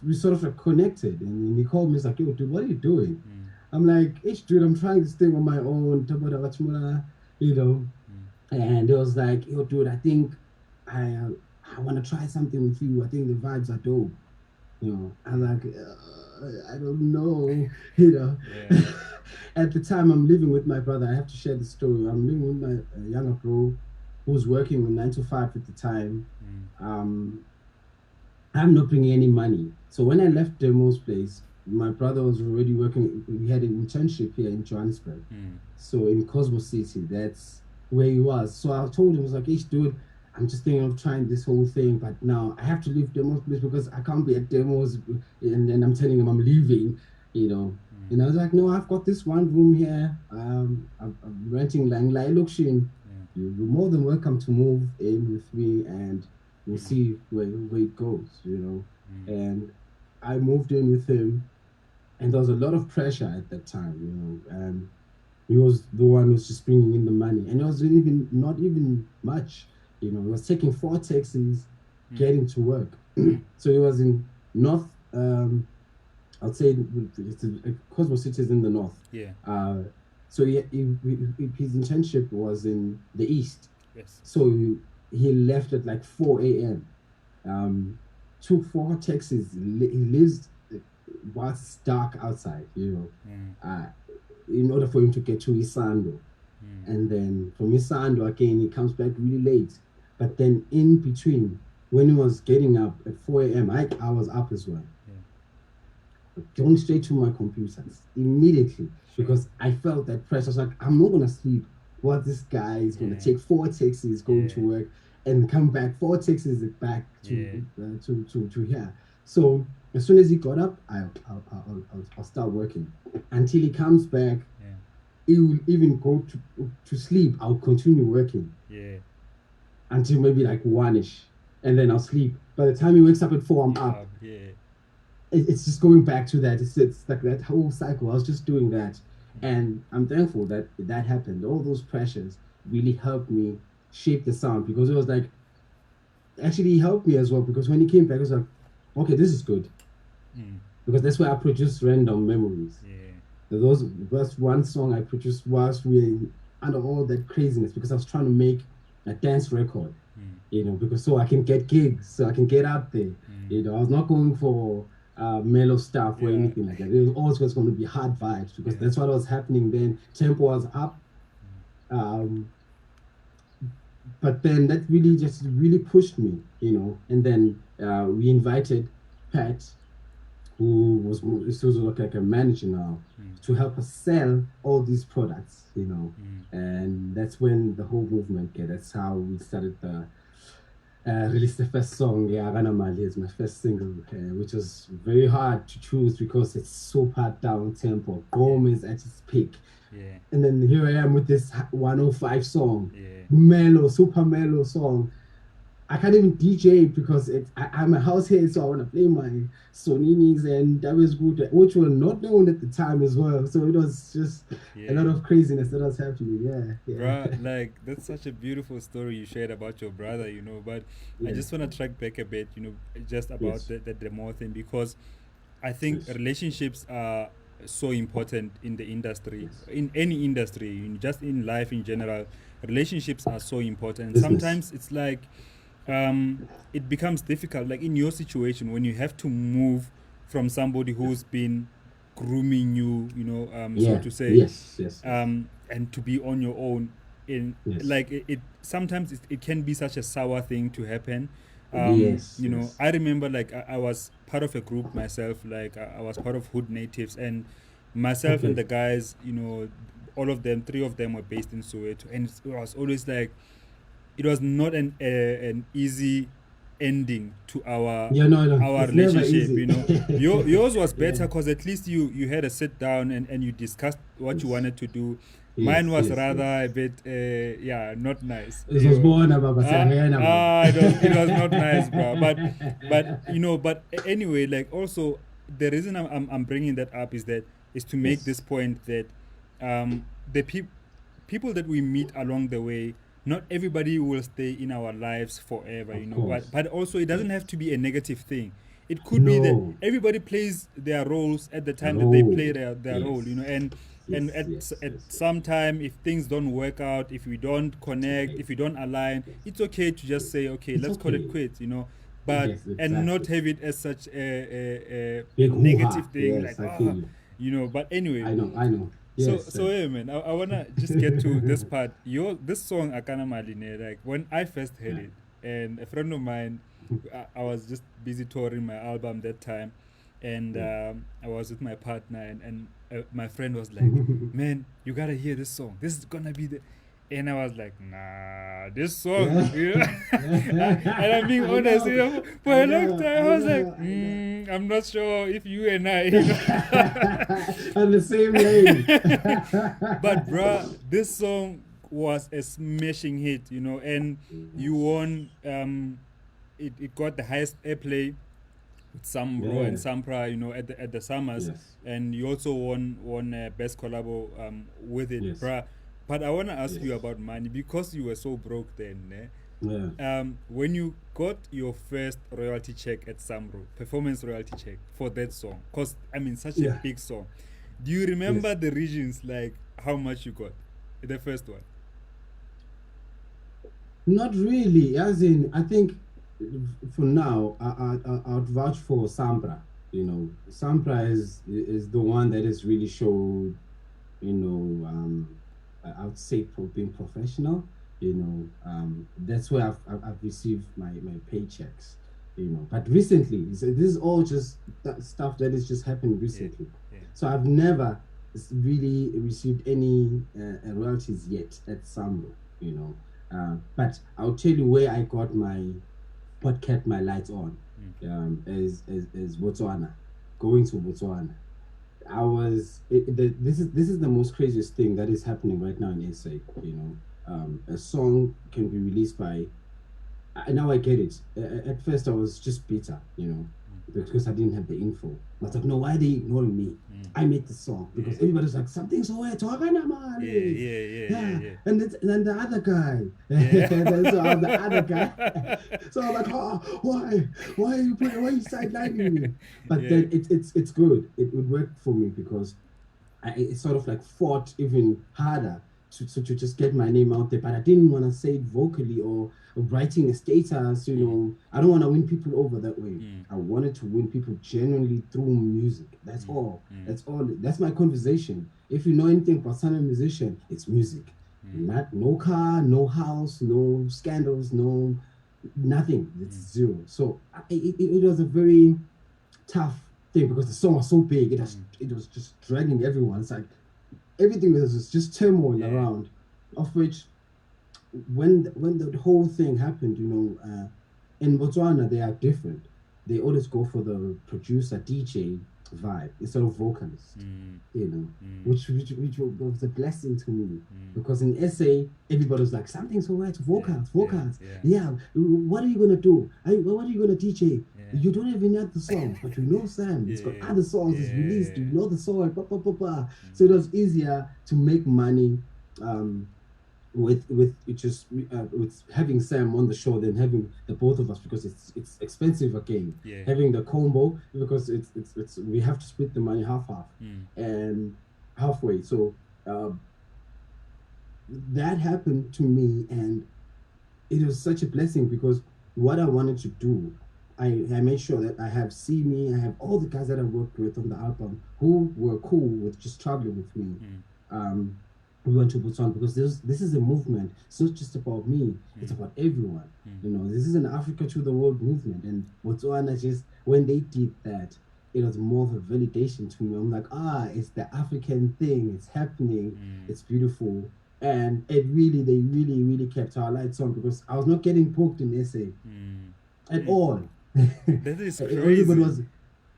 B: we sort of like connected, and he called me. He's like, "Yo, dude, what are you doing?"
A: Mm.
B: I'm like, "Ish, dude, I'm trying this thing on my own." You know,
A: Mm.
B: and it was like, yo, dude, I think I uh, I want to try something with you. I think the vibes are dope. I'm
A: Mm.
B: like, I don't know. You know,
A: Yeah.
B: at the time I'm living with my brother. I have to share the story. I'm living with my younger bro, who was working on 9 to 5 at the time.
A: Mm.
B: Um, I'm not bringing any money. So when I left Demo's place, my brother was already working. We had an internship here in Johannesburg.
A: Mm.
B: So in Cosmos City, that's where he was. So I told him, I was like, "Hey, dude, I'm just thinking of trying this whole thing, but now I have to leave Demos place because I can't be at Demos." And then I'm telling him I'm leaving, you know.
A: Mm.
B: And I was like, "No, I've got this one room here. I'm renting Langlai Luxin.
A: Yeah.
B: You're more than welcome to move in with me, and we'll
A: Mm.
B: see where it goes."
A: Mm.
B: And I moved in with him, and there was a lot of pressure at that time. And he was the one who's just bringing in the money, and it was even not even much. He was taking 4 taxis,
A: Mm.
B: getting to work.
A: Mm.
B: So he was in North I'd say Cosmo City is in the north.
A: Yeah.
B: So his internship was in the east.
A: Yes.
B: So he left at like 4 a.m. Took 4 taxis. He lives while it's dark outside, in order for him to get to Isando. And then from Isando again, he comes back really late. But then in between, when he was getting up at 4 a.m., I was up as well. Going straight to my computers immediately because I felt that pressure. I was like, I'm not gonna sleep. What this guy is gonna take 4 taxis going to work and come back 4 taxis back to here. So as soon as he got up, I'll start working until he comes back. He will even go to sleep. I'll continue working. Until maybe like 1ish, and then I'll sleep. By the time he wakes up at 4, I'm up. It's just going back to that. It's like that whole cycle. I was just doing that, and I'm thankful that that happened. All those pressures really helped me shape the sound because it was like, actually he helped me as well because when he came back, I was like, okay, this is good, because that's where I produced Random Memories. That's one song I produced whilst we were under all that craziness because I was trying to make a dance record, because so I can get gigs, so I can get out there. I was not going for mellow stuff or anything like that. It was always going to be hard vibes because that's what was happening then. Tempo was up, but then that really just really pushed me, and then we invited Pat, who was like a manager now, to help us sell all these products, and that's when the whole movement came. That's how we started the released the first song, Agana Mali, is my first single, which was very hard to choose because it's super down tempo. Gomez at its peak. And then here I am with this 105 song, super mellow song. I can't even DJ because I'm a house head, so I want to play my Soninis, and that was good, which were not known at the time as well. So it was just a lot of craziness that was happening.
A: Bruh, like that's such a beautiful story you shared about your brother, but I just want to track back a bit, just about the more thing, because I think relationships are so important in the industry, in any industry, just in life in general. Relationships are so important. Sometimes it's like it becomes difficult, like in your situation, when you have to move from somebody who's been grooming you, so to say, and to be on your own. Like it sometimes it can be such a sour thing to happen. I remember like I was part of a group myself, like I was part of Hood Natives, and myself and the guys, all of them, 3 of them were based in Soweto, and it was always like, it was not an easy ending to our relationship. Yours was better because at least you had a sit down and you discussed what you wanted to do. Mine was rather a bit not nice. It was not nice, bro. But anyway, like, also the reason I'm bringing that up is to make this point that the people that we meet along the way, not everybody will stay in our lives forever, but also it doesn't have to be a negative thing. It could be that everybody plays their roles at the time that they play their role, and at some time, if things don't work out, if we don't connect, if we don't align, it's okay to just say, okay, let's call it quits, but and not have it as such a negative thing, but anyway.
B: I know.
A: So hey man, I wanna just get to this part. This song Akana Maline, like when I first heard it, and a friend of mine, I was just busy touring my album that time, and I was with my partner, and my friend was like, "Man, you gotta hear this song. This is gonna be the." And I was like, nah, this song, and I'm being honest, for a long time, I was like, I'm not sure if you and I,
B: on the same lane.
A: But bruh, this song was a smashing hit, and you won, it got the highest airplay with Sambro and Sampra, at the Summers, and you also won best collabo with it, bruh. But I want to ask you about money, because you were so broke then.
B: Yeah.
A: When you got your first royalty check at Samro, performance royalty check for that song, cause I mean such a
B: Yeah.
A: big song, do you
B: Yes.
A: remember the regions, like how much you got? The first one.
B: Not really. As in, I think for now, I'd vouch for Sampra. Sampra is the one that has really showed, I would say for being professional. That's where I've received my paychecks. But recently, this is all just that stuff that has just happened
A: Yeah,
B: recently.
A: yeah.
B: So I've never really received any royalties yet at Samro. But I'll tell you where I got what kept my lights on, is Botswana. Going to Botswana, this is the most craziest thing that is happening right now in SA. A song can be released by now I get it. At first, I was just bitter, because I didn't have the info. I was like, no, why are they ignoring me? I made the song because
A: Yeah.
B: everybody's like, something's so weird,
A: Yeah,
B: mali.
A: yeah, yeah, yeah,
B: Yeah,
A: yeah.
B: and then the other guy,
A: Yeah.
B: so I'm the other guy. So I'm like, oh, why are you sidelining me? But
A: Yeah.
B: then it's good. It would work for me because it sort of like fought even harder to just get my name out there, but I didn't want to say it vocally or writing a status. I don't want to win people over that way. I wanted to win people genuinely through music. That's all. That's all. That's my conversation. If you know anything about sounding a musician, it's music. Not no car, no house, no scandals, no nothing. It's zero. So it was a very tough thing because the song was so big. It was just dragging everyone. It's like everything was just turmoil
A: Yeah.
B: around, of which when the whole thing happened, in Botswana they are different. They always go for the producer DJ vibe instead of vocalist. You know, which was a blessing to me because in SA everybody was like something's alright, vocals, vocals.
A: Yeah.
B: Yeah, what are you gonna do? What are you gonna DJ?
A: Yeah.
B: You don't even have the songs, but you know Sam. It's got
A: Yeah.
B: other songs. It's released. You
A: Yeah.
B: know the song. Blah, blah, blah, blah. So it was easier to make money um, with it just with having Sam on the show than having the both of us because it's expensive again.
A: Yeah.
B: Having the combo because it's we have to split the money half and halfway. So uh, that happened to me and it was such a blessing because what I wanted to do, I made sure that I have See Me, I have all the guys that I worked with on the album who were cool with just traveling with me. Um, we went to Botswana because this is a movement. It's not just about me, it's about everyone. This is an Africa to the world movement. And Botswana just, when they did that, it was more of a validation to me. I'm like, it's the African thing, it's happening, it's beautiful and they really really kept our lights on because I was not getting booked in SA at all.
A: That is
B: everybody
A: crazy.
B: was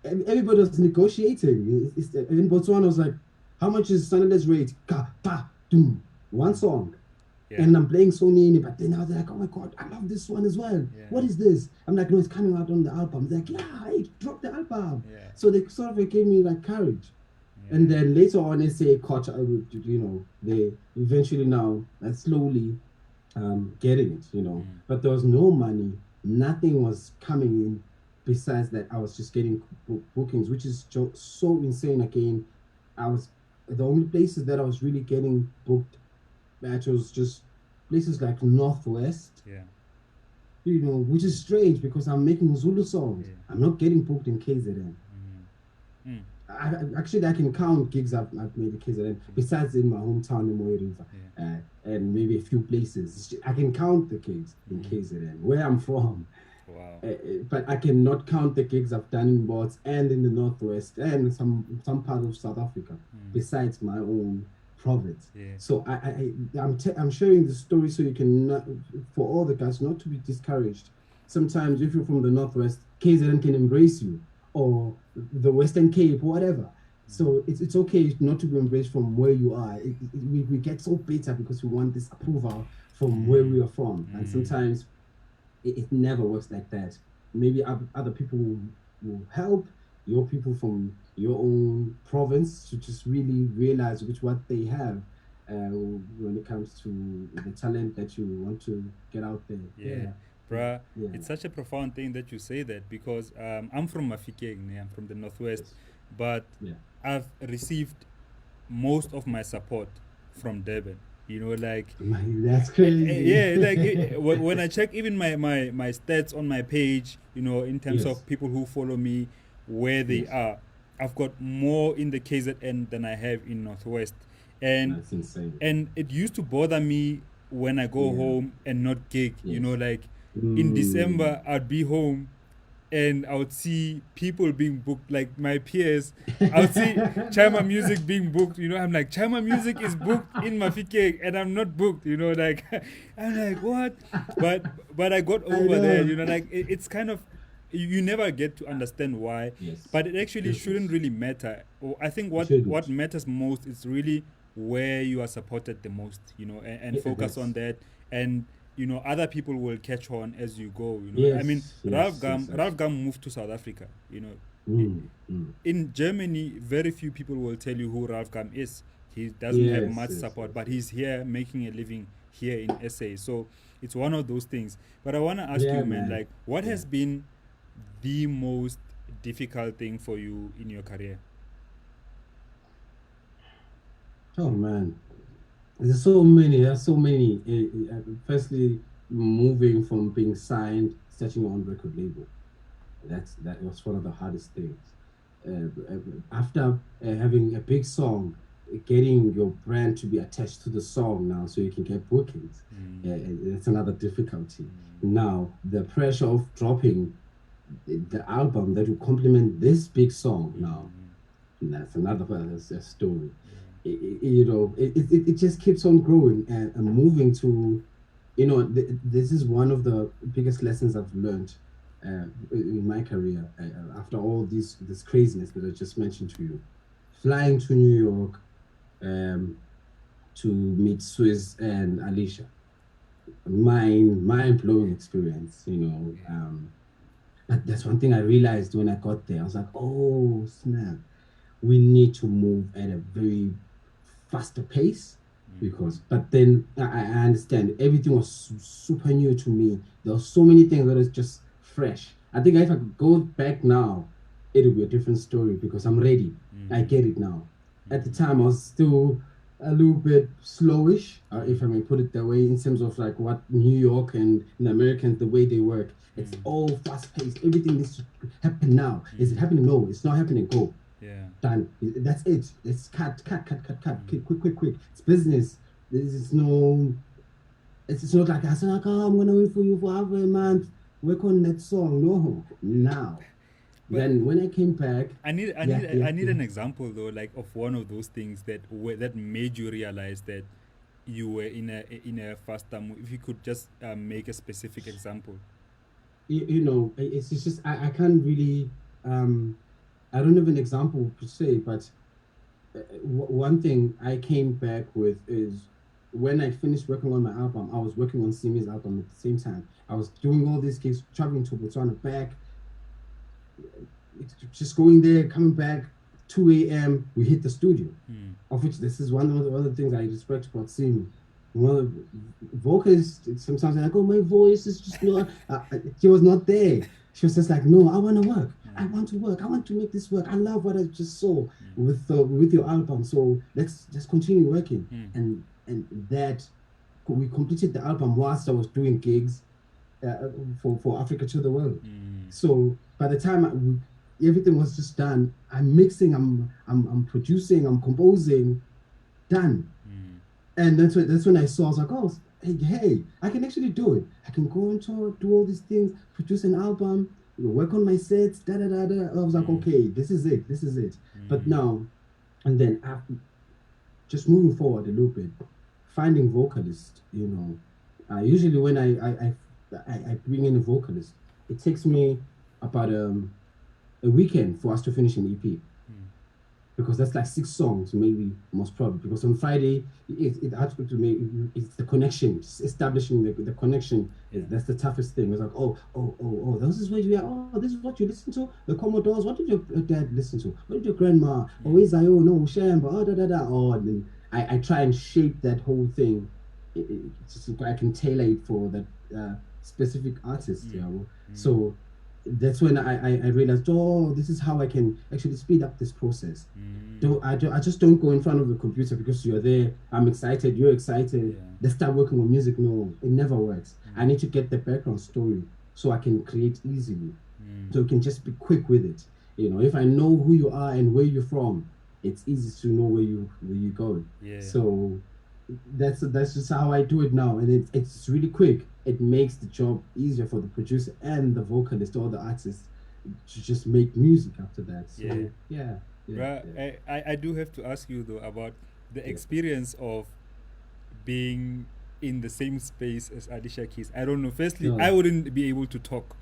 B: everybody was negotiating. In Botswana, I was like, "How much is Sundays rate?" Ka pa doom, one song,
A: Yeah.
B: and I'm playing Sony, but then I was like, "Oh my god, I love this one as well.
A: Yeah.
B: What is this?" I'm like, "No, it's coming out on the album." They're like, "Yeah, hey, drop the album."
A: Yeah.
B: So they sort of gave me like courage.
A: Yeah.
B: And then later on, they say caught, they eventually now slowly getting it, But there was no money, nothing was coming in besides that. I was just getting bookings, which is so insane. Again, I was the only places that I was really getting booked at was just places like Northwest,
A: Yeah.
B: which is strange because I'm making Zulu songs.
A: Yeah.
B: I'm not getting booked in KZN. Actually, I can count gigs I've made in KZN besides in my hometown in Moyo River, and maybe a few places. I can count the gigs in KZN where I'm from.
A: Wow.
B: But I cannot count the gigs I've done in Bots and in the Northwest and some part of South Africa besides my own province.
A: Yeah.
B: So I'm sharing the story so you can not, for all the guys not to be discouraged. Sometimes if you're from the Northwest, KZN can embrace you or the Western Cape, whatever. So it's okay not to be embraced from where you are. We get so bitter because we want this approval from where we are from, and sometimes it never works like that. Maybe other people will help your people from your own province to just really realize which what they have when it comes to the talent that you want to get out there.
A: Yeah,
B: Yeah, yeah,
A: bruh,
B: yeah.
A: it's such a profound thing that you say that because I'm from Mafikeng, yeah, I'm from the northwest,
B: Yes,
A: but
B: yeah.
A: I've received most of my support from Durban. You know, like
B: That's crazy.
A: yeah, like when I check even my stats on my page, you know, in terms
B: Yes,
A: of people who follow me, where they
B: yes.
A: are, I've got more in the KZN than I have in Northwest, and
B: That's insane.
A: it used to bother me when I go
B: Yeah,
A: home and not gig. You know,
B: yes.
A: like in
B: Mm.
A: December I'd be home and I would see people being booked, like my peers. I would see Chama Music being booked. You know, I'm like, Chama Music is booked in Mafike, and I'm not booked. You know, like I'm like, what? But I got
B: I
A: over there.
B: know.
A: You know, like it's kind of you never get to understand why,
B: Yes,
A: but it actually shouldn't
B: Christmas.
A: really matter. I think
B: It
A: what
B: shouldn't.
A: matters most is really where you are supported the most. You know, and
B: Yeah,
A: focus on
B: that's
A: that and you know other people will catch on as you go. You know, I mean,
B: yes, yes, yes,
A: Ralph
B: absolutely.
A: Gum moved to South Africa. You know,
B: Mm, mm.
A: in Germany, very few people will tell you who Ralph Gum is. He doesn't have
B: Yes,
A: much
B: yes,
A: support,
B: yes,
A: but
B: yes.
A: he's here making a living here in SA. So it's one of those things. But I want to ask
B: Yeah,
A: you, man,
B: man.
A: like, what
B: Yeah.
A: has been the most difficult thing for you in your career?
B: Oh man, there's so many. There's so many. Firstly, moving from being signed, starting your own record label. That was one of the hardest things. After having a big song, getting your brand to be attached to the song now, so you can get bookings. That's another difficulty. Now the pressure of dropping the album that will complement this big song now. That's another story. You know, it just keeps on growing and moving to, you know, this is one of the biggest lessons I've learned in my career after all this craziness that I just mentioned to you. Flying to New York to meet Swiss and Alicia, mind blowing experience. You know, but that's one thing I realized when I got there. I was like, oh snap, we need to move at a very faster pace because but then I understand everything was super new to me. There were so many things that is just fresh. I think if I could go back now, it'll be a different story because I'm ready. I get it now. At the time I was still a little bit slowish, if I may put it that way, in terms of like what New York and the Americans, the way they work. It's all fast paced. Everything needs to happen now. Is it happening? No, it's not happening. Go
A: Yeah.
B: done. That's it. It's cut. Quick. It's business. This is no. It's not like I said, like, oh, I'm gonna wait for you for half a month. Work on that song. No, now.
A: But
B: Then when I came back,
A: I need
B: yeah.
A: an example though, like of one of those things that made you realize that you were in a faster move. If you could just make a specific example.
B: You know, it's just I can't really. I don't have an example per se, but one thing I came back with is when I finished working on my album, I was working on Simi's album at the same time. I was doing all these gigs, traveling to Botswana back, just going there, coming back, 2 a.m. We hit the studio. Of which this is one of the other things I respect about Simi. One of the vocalists sometimes they're like, oh, my voice is just not. She was not there. She was just like, no, I want to work. I want to work. I want to make this work. I love what I just saw with your album. So let's just continue working. And that we completed the album whilst I was doing gigs for Africa to the world. So by the time everything was just done, I'm mixing, I'm producing, I'm composing, done. And that's when I saw. I was like, oh, hey, I can actually do it. I can go on tour, do all these things, produce an album, work on my sets, da da da da. I was like, okay, this is it. But now and then after, just moving forward a little bit, finding vocalists. You know, usually when I bring in a vocalist, it takes me about a weekend for us to finish an EP because that's like 6 songs, maybe most probably. Because on Friday, it has to make it's the connection, establishing the connection. That's the toughest thing. It's like, oh, this is what you are. Oh, this is what you listen to. The Commodores. What did your dad listen to? What did your grandma? Oh, is I oh no Shamba. Oh da da da. Oh, and then I try and shape that whole thing. Just so I can tailor it for that specific artist, you
A: Mm.
B: know.
A: Mm.
B: So that's when I realized, oh, this is how I can actually speed up this process.
A: Mm.
B: I just don't go in front of the computer because you're there. I'm excited. You're excited.
A: Yeah.
B: Let's start working on music. No, it never works. I
A: Mm.
B: need to get the background story so I can create easily.
A: Mm.
B: So you can just be quick with it. You know, if I know who you are and where you're from, it's easy to know where you're going.
A: Yeah.
B: So that's just how I do it now, and it's really quick. It makes the job easier for the producer and the vocalist or the artist to just make music after that.
A: Yeah.
B: So yeah, yeah,
A: Bruh,
B: yeah,
A: I do have to ask you though about the
B: yeah.
A: experience of being in the same space as Alicia Keys. I don't know. Firstly, I
B: No,
A: wouldn't be able to talk,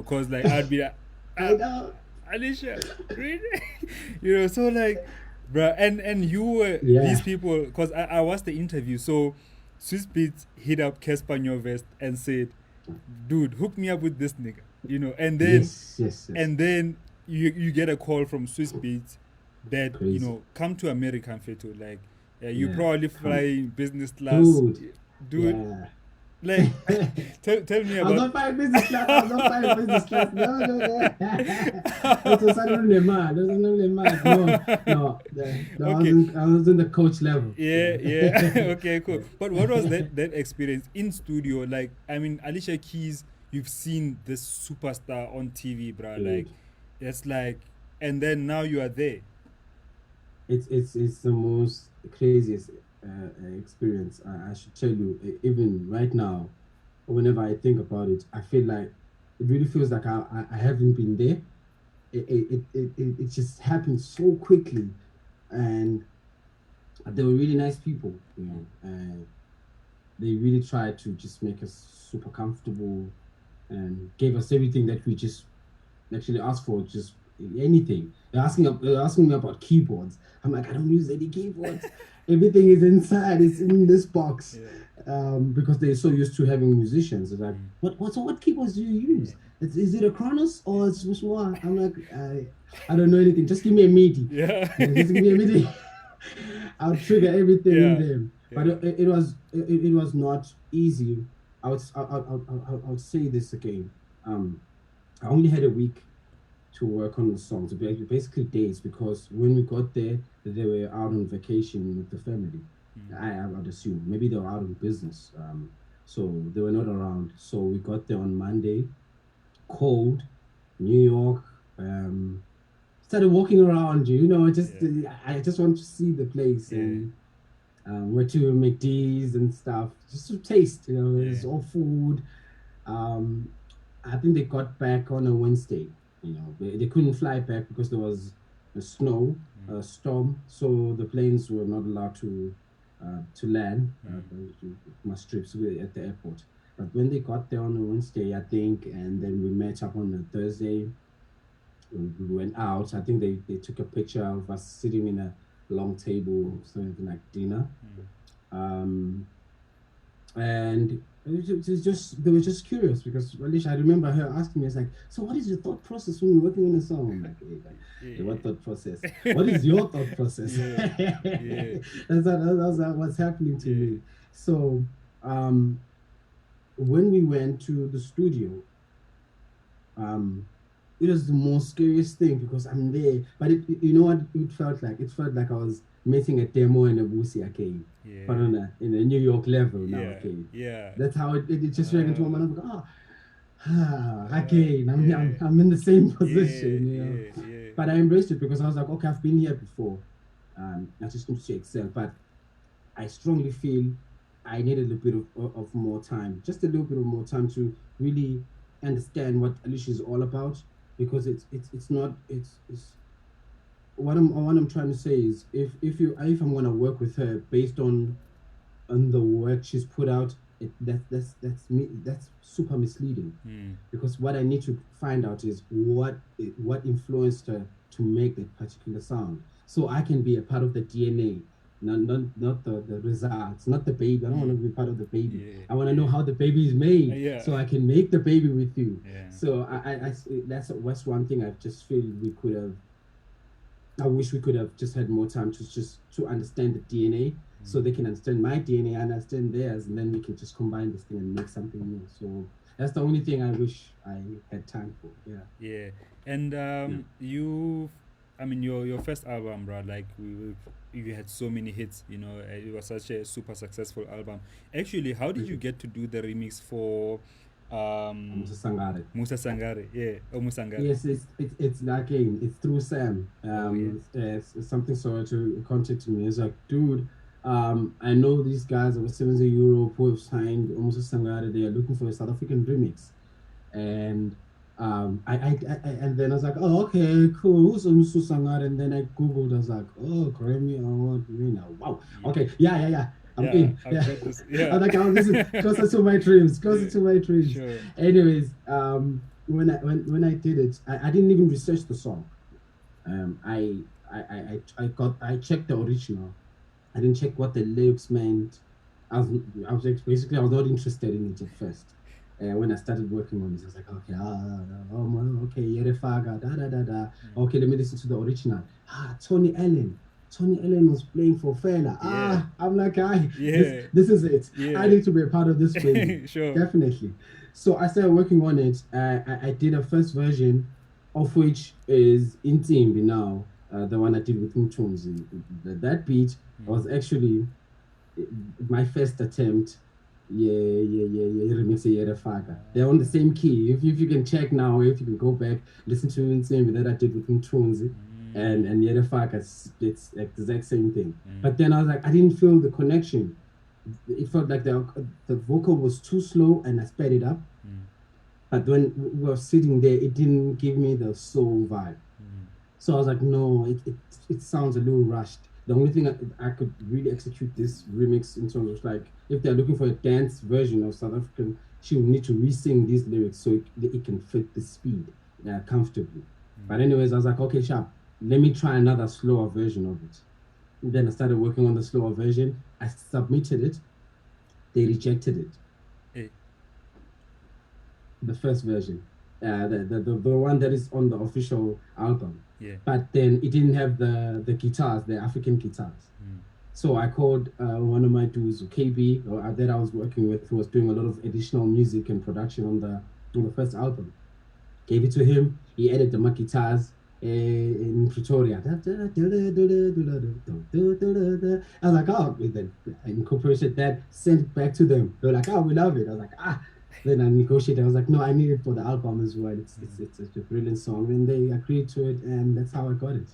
A: cause like I'd be like,
B: I
A: ah,
B: know.
A: Alicia, really? So like, bruh, and you were these
B: Yeah,
A: people, cause I watched the interview. So Swiss Beats hit up Casper Nyovest and said, dude, hook me up with this nigga, and then
B: yes, yes, yes.
A: and then you get a call from Swiss Beats that
B: Crazy.
A: come to America, Feto. Like, you
B: Yeah,
A: probably
B: come,
A: fly business class,
B: dude.
A: dude.
B: Yeah.
A: Like, tell me
B: I was
A: about.
B: on fire business class. I was on fire business class. No, no, no. It was suddenly mad. It was suddenly mad. No, no, no.
A: Okay,
B: I was in the coach level.
A: yeah,
B: Yeah.
A: yeah. Okay, cool. But what was that experience in studio? Like, I mean, Alicia Keys, you've seen this superstar on TV, bruh. Like,
B: Dude,
A: it's like, and then now you are there.
B: it's the most craziest experience. I should tell you. Even right now, whenever I think about it, I feel like it really feels like I haven't been there. It just happened so quickly, and they were really nice people, you know, and they really tried to just make us super comfortable and gave us everything that we just actually asked for, just anything. They're asking me about keyboards. I'm like, I don't use any keyboards. Everything is inside. It's in this box.
A: Yeah.
B: Because they're so used to having musicians. It's like,
A: Mm.
B: what keyboards do you
A: Yeah.
B: use? Is it a Kronos or it's more? I'm like, I don't know anything. Just give me a MIDI.
A: Yeah.
B: Just give me a MIDI. I'll trigger everything in
A: Yeah.
B: them. But
A: Yeah.
B: it was not easy. I would say this again. I only had a week to work on the songs, basically days, because when we got there, they were out on vacation with the family.
A: Mm.
B: I would assume maybe they were out on business, so they were not around. So we got there on Monday, cold, New York. Started walking around, just
A: Yeah.
B: I just want to see the place
A: Yeah.
B: and went to McD's and stuff just to taste.
A: Yeah.
B: It's all food. Um, I think they got back on a Wednesday. They couldn't fly back because there was a snow,
A: Mm.
B: a storm, so the planes were not allowed to land.
A: Mm.
B: Must trips at the airport. But when they got there on a Wednesday, I think, and then we met up on a Thursday. We went out. I think they took a picture of us sitting in a long table, something like dinner.
A: Mm.
B: Um, and it was just they were just curious because Alicia, I remember her asking me, it's like, so what is your thought process when you're working on a song? I'm like, hey, what thought process? What is your thought process?
A: Yeah. Yeah.
B: That's what's happening to
A: Yeah.
B: me. So when we went to the studio, um, it was the most scariest thing because I'm there. But you know what it felt like? It felt like I was meeting a demo in a Busi again, but
A: Yeah.
B: in a New York level now.
A: Yeah.
B: Okay,
A: Yeah.
B: that's how it just went into my mind. I'm like, again,
A: Yeah.
B: I'm in the same
A: Yeah.
B: position.
A: Yeah. Yeah.
B: But I embraced it because I was like, okay, I've been here before. I just need to excel. But I strongly feel I need a little bit of more time, just a little bit of more time to really understand what Alicia is all about because it's not it's what I'm trying to say is if I'm gonna work with her based on the work she's put out, that's super misleading
A: Mm.
B: because what I need to find out is what influenced her to make that particular sound, so I can be a part of the DNA, not the results, not the baby. I don't want to
A: Mm.
B: be part of the baby.
A: Yeah.
B: I want to know
A: Yeah.
B: how the baby is made,
A: Yeah.
B: so I can make the baby with you.
A: Yeah.
B: So that's one thing I just feel we could have I wish we could have just had more time to just to understand the DNA, so they can understand my DNA, I understand theirs, and then we can just combine this thing and make something new. So that's the only thing I wish I had time for. Yeah.
A: Yeah, and
B: Yeah.
A: you, I mean, your first album, bro. Like you had so many hits. You know, it was such a super successful album. Actually, how did you
B: Appreciate
A: get to do the remix for
B: Musa Sangare.
A: Musa Sangare? Yeah, oh Musa Sangare.
B: Yes, it's again, it's through Sam.
A: Oh yeah,
B: It's something so to contacted me. It's like, dude, I know these guys over 70 Europe who have signed Musa Sangare. They are looking for a South African remix, and and then I was like, oh, okay, cool. Who's Musa Sangare? And then I googled. I was like, oh, Grammy Award winner. Wow.
A: yeah,
B: Okay, yeah. I'm
A: yeah.
B: in.
A: I've
B: Yeah.
A: got this.
B: I'm
A: Yeah,
B: like, oh, this is closer to my dreams. Closer to my dreams.
A: sure.
B: Anyways, when I did it, I didn't even research the song. Um, I I checked the original. I didn't check what the lyrics meant. I was basically I was not interested in it at first. When I started working on this, I was like, okay, okay, Yerefaga, da da da da.
A: Mm.
B: Okay, let me listen to the original. Tony Allen. Tony Allen was playing for Fela.
A: Yeah,
B: I'm like,
A: yeah,
B: this is it. I
A: yeah.
B: need to be a part of this baby,
A: Sure.
B: definitely. So I started working on it. I did a first version, of which is in Timbi now. The one I did with Mchumzi. That beat
A: Mm.
B: was actually my first attempt. Remix Yerefaka. They're on the same key. If you can check now, if you can go back, listen to Nsimbi that I did with Mtunzi
A: Mm.
B: and Yerefaka, it's like the exact same thing.
A: Mm.
B: But then I was like, I didn't feel the connection. It felt like the vocal was too slow and I sped it up.
A: Mm.
B: But when we were sitting there, it didn't give me the soul vibe.
A: Mm.
B: So I was like, no, it sounds a little rushed. The only thing I could really execute this remix in terms of like, if they're looking for a dance version of South African, she would need to re-sing these lyrics so it can fit the speed comfortably. But anyways, I was like, okay, sharp. Let me try another slower version of it. And then I started working on the slower version. I submitted it. They rejected it.
A: Eh,
B: The first version, the one that is on the official album.
A: yeah.
B: But then it didn't have the guitars, the African guitars.
A: Mm.
B: So I called one of my dudes, KB, that I was working with, who was doing a lot of additional music and production on the first album. Gave it to him. He added the guitars in Pretoria. I was like, oh, then I incorporated that, sent it back to them. They were like, oh, we love it. I was like, ah. Then I negotiated. I was like, no, I need it for the album as well. It's a brilliant song, and they agreed to it, and that's how I got it.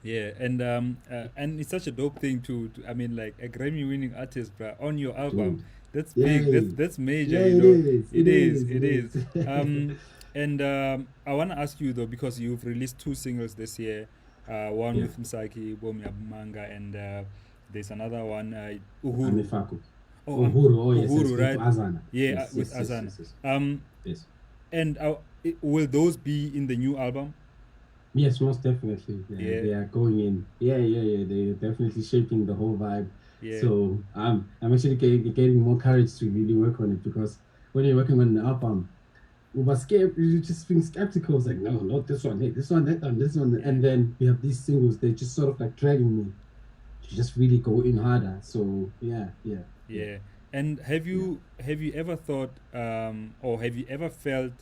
A: Yeah, and it's such a dope thing to I mean, like a Grammy-winning artist, bruh, on your album.
B: Dude,
A: That's big. That's
B: yay,
A: that's major.
B: yeah,
A: You
B: it
A: know,
B: is,
A: it
B: it
A: is.
B: is,
A: It
B: it
A: is.
B: is.
A: And I want to ask you though, because you've released two singles this year. One
B: Yeah,
A: with Msaki Bomi Manga, and there's another one, Uhuru.
B: Amifaku.
A: Oh,
B: Uhuru, oh yes, yes,
A: Uhuru,
B: with
A: right?
B: Azana.
A: Yeah,
B: Yes,
A: with
B: yes, yes,
A: Azana.
B: yes, yes,
A: Um,
B: yes.
A: and will those be in the new album?
B: Yes, most definitely. Yeah,
A: Yeah,
B: they are going in. Yeah. They're definitely shaping the whole vibe.
A: yeah,
B: So I'm actually getting more courage to really work on it because when you're working on an album, we were scared. You just being skeptical. It's like, no, not this one. Hey, this one, that one, this one.
A: yeah.
B: And then we have these singles. They just sort of like dragging me to just really go in harder. So yeah,
A: Yeah. And
B: yeah.
A: have you ever thought or have you ever felt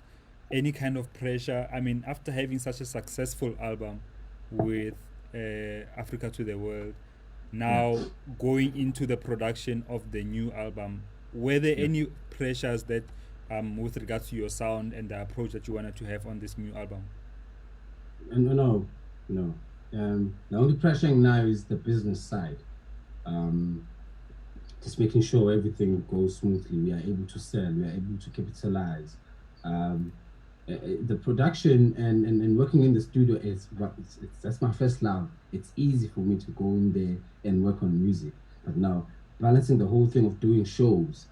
A: any kind of pressure? I mean, after having such a successful album with Africa to the World,
B: Yeah,
A: now going into the production of the new album, were there
B: yeah.
A: any pressures that with regards to your sound and the approach that you wanted to have on this new album?
B: And no. The only pressuring now is the business side. Um, just making sure everything goes smoothly. We are able to sell. We are able to capitalize. Um, the production and working in the studio is that's my first love. It's easy for me to go in there and work on music. But now balancing the whole thing of doing shows,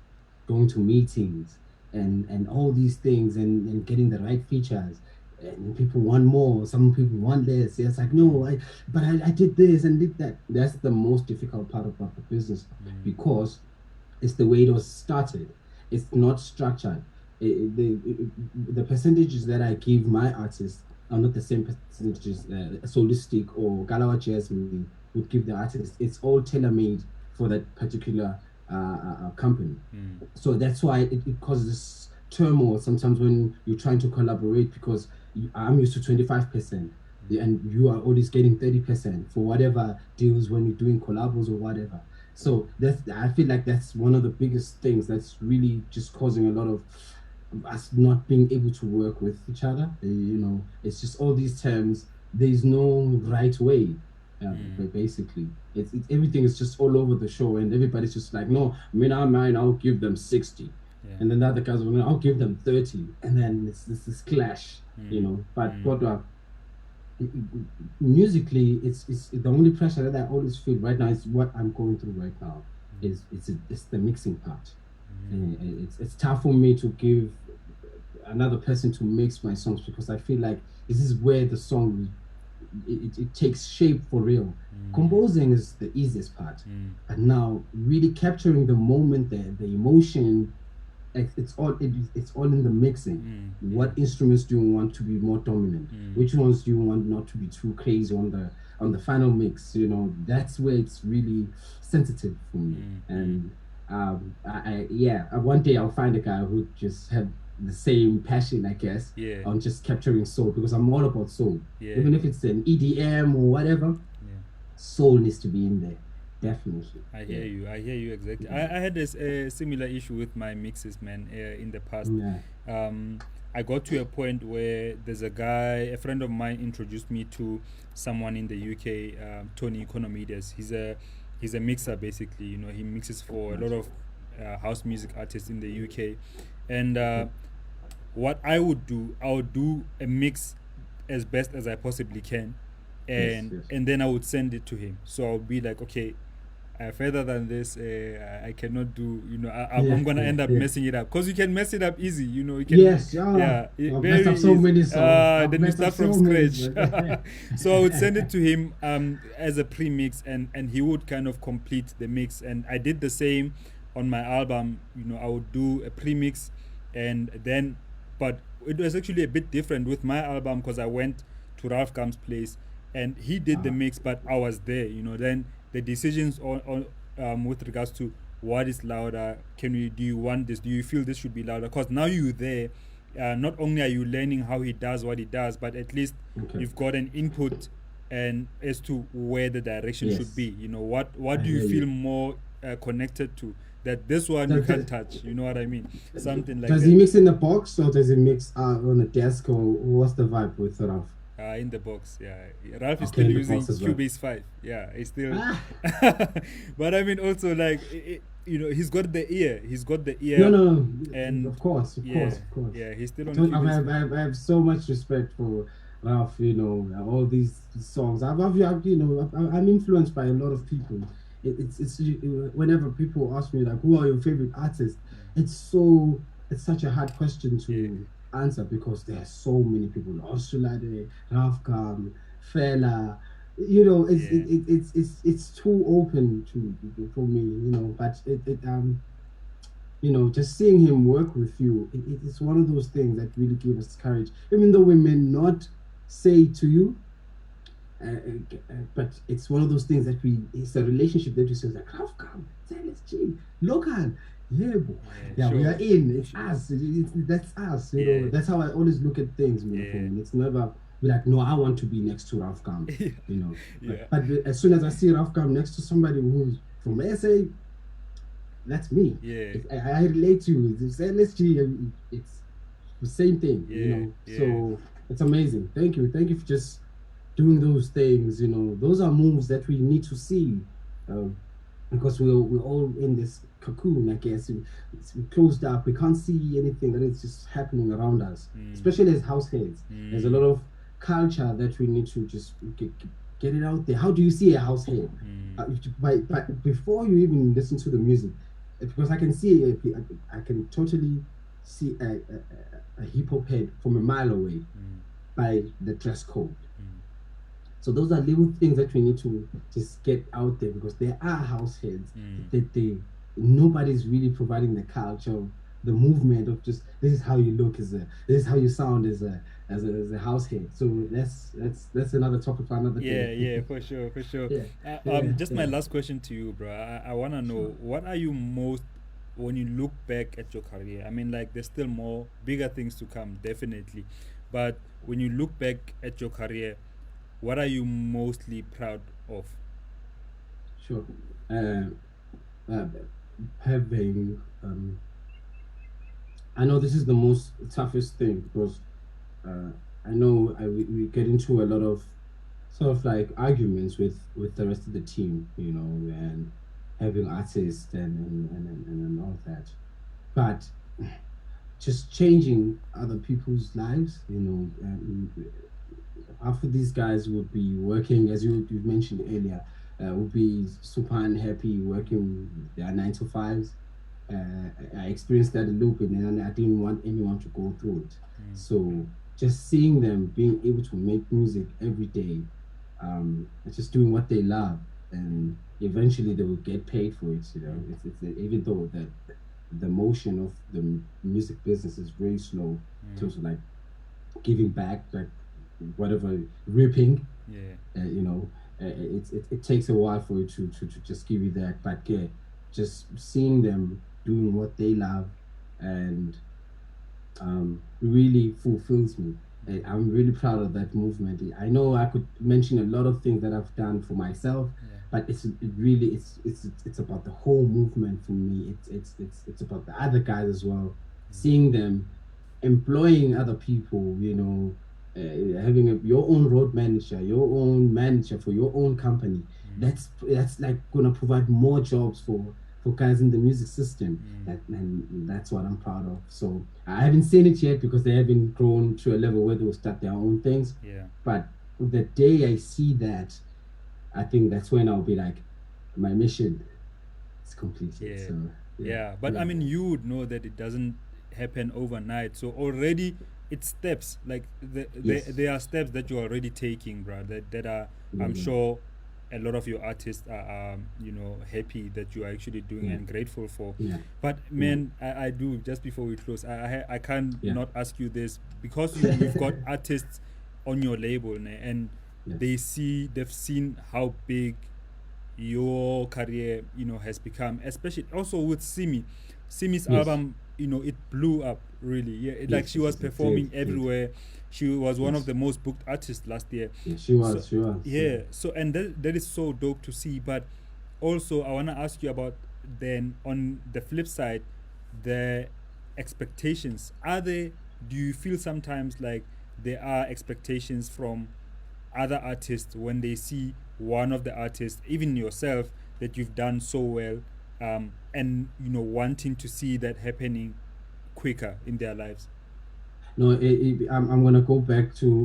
B: going to meetings, and all these things and getting the right features. And people want more. Some people want less. It's like no,
A: Mm,
B: I did this and did that. That's the most difficult part about the business
A: mm,
B: because it's the way it was started. It's not structured. The percentages that I give my artists are not the same percentages. Solistic or Galawa Jazz would give the artist. It's all tailor made for that particular company. So that's why it causes this turmoil sometimes when you're trying to collaborate, because I'm used to 25%, and you are always getting 30% for whatever deals when you're doing collabos or whatever. So that's, I feel like that's one of the biggest things that's really just causing a lot of us not being able to work with each other. It's just all these terms. There's no right way. But basically, it's everything is just all over the show, and everybody's just like, no, I mean, I mine, I'll give them 60, and then the other guys are, I'll give them 30, and then it's this clash, But musically, it's the only pressure that I always feel right now is what I'm going through right now. It's the mixing part. It's tough for me to give another person to mix my songs, because I feel like this is where the song it takes shape for real. Composing is the easiest part, and now really capturing the moment, the emotion, it's all in the mixing. What instruments do you want to be more dominant? Which ones do you want not to be too crazy on the final mix? That's where it's really sensitive for me. And one day I'll find a guy who just have the same passion, I guess, on just capturing soul, because I'm all about soul. Even if it's an EDM or whatever, soul needs to be in there. Definitely.
A: I hear you exactly. I had this similar issue with my mixes, man, in the past. I got to a point where there's a friend of mine introduced me to someone in the UK, Tony Economides. He's a mixer, basically. He mixes for a lot of house music artists in the UK. And what I would do a mix as best as I possibly can, and then I would send it to him. So I would be like, okay, further than this, I cannot do. I'm gonna end up messing it up, because you can mess it up easy. You can.
B: I've messed up so many songs.
A: Then you start from scratch. So I would send it to him as a pre-mix, and he would kind of complete the mix. And I did the same on my album. I would do a pre-mix, and then, but it was actually a bit different with my album, because I went to Ralph Kam's place and he did the mix, but I was there. Then the decisions on with regards to what is louder, do you want this, do you feel this should be louder, because now you're there, not only are you learning how he does what he does, but at least you've got an input and as to where the direction should be. What do you feel more connected to, that this one you can't touch, you know what I mean? Something like
B: does
A: that.
B: he mix in the box, or does he mix on a desk, or what's the vibe with Ralph?
A: In the box, Ralph is still using Cubase 5. He's still but I mean, also, like, he's got the ear.
B: No, and of course.
A: He's still on Cubase.
B: I have so much respect for Ralph. All these songs. I'm influenced by a lot of people. It's whenever people ask me, like, who are your favorite artists, it's such a hard question to answer, because there are so many people. Osulade, Ralph Kam, Fela. It's too open for me. But just seeing him work with you, it's one of those things that really give us courage, even though we may not say to you. But it's one of those things that it's a relationship that we say, like, Ralph Kam, Sir LSG, local. Sure. We are in. It's us. That's us. That's how I always look at things. It's never be like, no, I want to be next to Ralph Kam. But as soon as I see Ralph Kam next to somebody who's from SA, that's me. I relate to you. It's LSG. It's the same thing. So it's amazing. Thank you for just doing those things. Those are moves that we need to see. Because we're all in this cocoon, I guess. It's closed up. We can't see anything that is just happening around us, especially as househeads. There's a lot of culture that we need to just get it out there. How do you see a househead? But before you even listen to the music, because I can see, I can totally see a hip hop head from a mile away by the dress code. So those are little things that we need to just get out there, because there are house heads that nobody's really providing the culture, the movement of just, this is how you look this is how you sound as a as a house head. So that's another topic for another
A: Yeah,
B: day.
A: yeah, for sure, for sure.
B: Yeah, yeah,
A: Just my
B: yeah.
A: last question to you, bro. I want to know,
B: Sure.
A: what are you most, when you look back at your career? I mean, like, there's still more bigger things to come, definitely. But when you look back at your career, what are you mostly proud of?
B: Sure. Uh, uh, Having I know this is the most toughest thing because uh, I know we get into a lot of sort of like arguments with the rest of the team, and having artists and all that. But just changing other people's lives, half of these guys would be working, as you mentioned earlier, would be super unhappy working their 9 to 5s. I experienced that a little bit, and I didn't want anyone to go through it. So just seeing them being able to make music every day, just doing what they love, and eventually they will get paid for it. It's even though the motion of the music business is very slow in terms of like giving back, like whatever ripping,
A: Yeah.
B: it takes a while for it to just give you that. But yeah, just seeing them doing what they love and really fulfills me. I'm really proud of that movement. I know I could mention a lot of things that I've done for myself,
A: Yeah.
B: but it's about the whole movement for me. It's about the other guys as well. Seeing them employing other people, having your own road manager, your own manager for your own company. That's like gonna provide more jobs for guys in the music system. And that's what I'm proud of. So I haven't seen it yet because they haven't grown to a level where they'll start their own things.
A: Yeah.
B: But the day I see that, I think that's when I'll be like, my mission is completed.
A: Yeah.
B: So yeah,
A: Yeah, but
B: yeah,
A: I mean, you would know that it doesn't happen overnight. So already it's steps. Like
B: yes,
A: there are steps that you're already taking, bro. That are, I'm
B: yeah,
A: sure a lot of your artists are, happy that you are actually doing
B: yeah,
A: and grateful for.
B: yeah,
A: But
B: yeah,
A: man, I do, just before we close, I can't
B: yeah,
A: not ask you this, because you've got artists on your label, and
B: yes,
A: they've seen how big your career, has become, especially also with Simi's
B: yes.
A: album. It blew up, really. Yeah, like,
B: Yes,
A: she
B: yes,
A: was
B: yes, it did,
A: performing
B: it did.
A: everywhere. She was one of
B: Yes,
A: the most booked artists last year.
B: yes, she
A: So
B: was, she was. Yeah.
A: yeah, so, and that is so dope to see. But also, I want to ask you about, then, on the flip side, the expectations. Are they, do you feel sometimes like there are expectations from other artists when they see one of the artists, even yourself, that you've done so well, and wanting to see that happening quicker in their lives?
B: No, I'm gonna go back to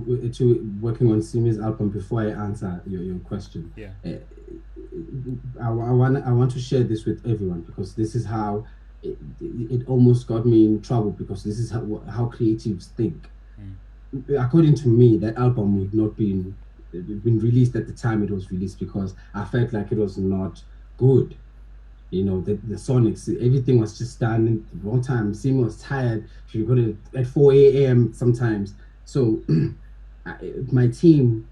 B: working on Simi's album before I answer your question.
A: Yeah.
B: Uh, I want to share this with everyone because this is how it almost got me in trouble because this is how creatives think. According to me, that album would not been released at the time it was released because I felt like it was not good. The Sonics, everything was just done at the wrong time. Simi was tired. She got it at 4 a.m. sometimes. So my team,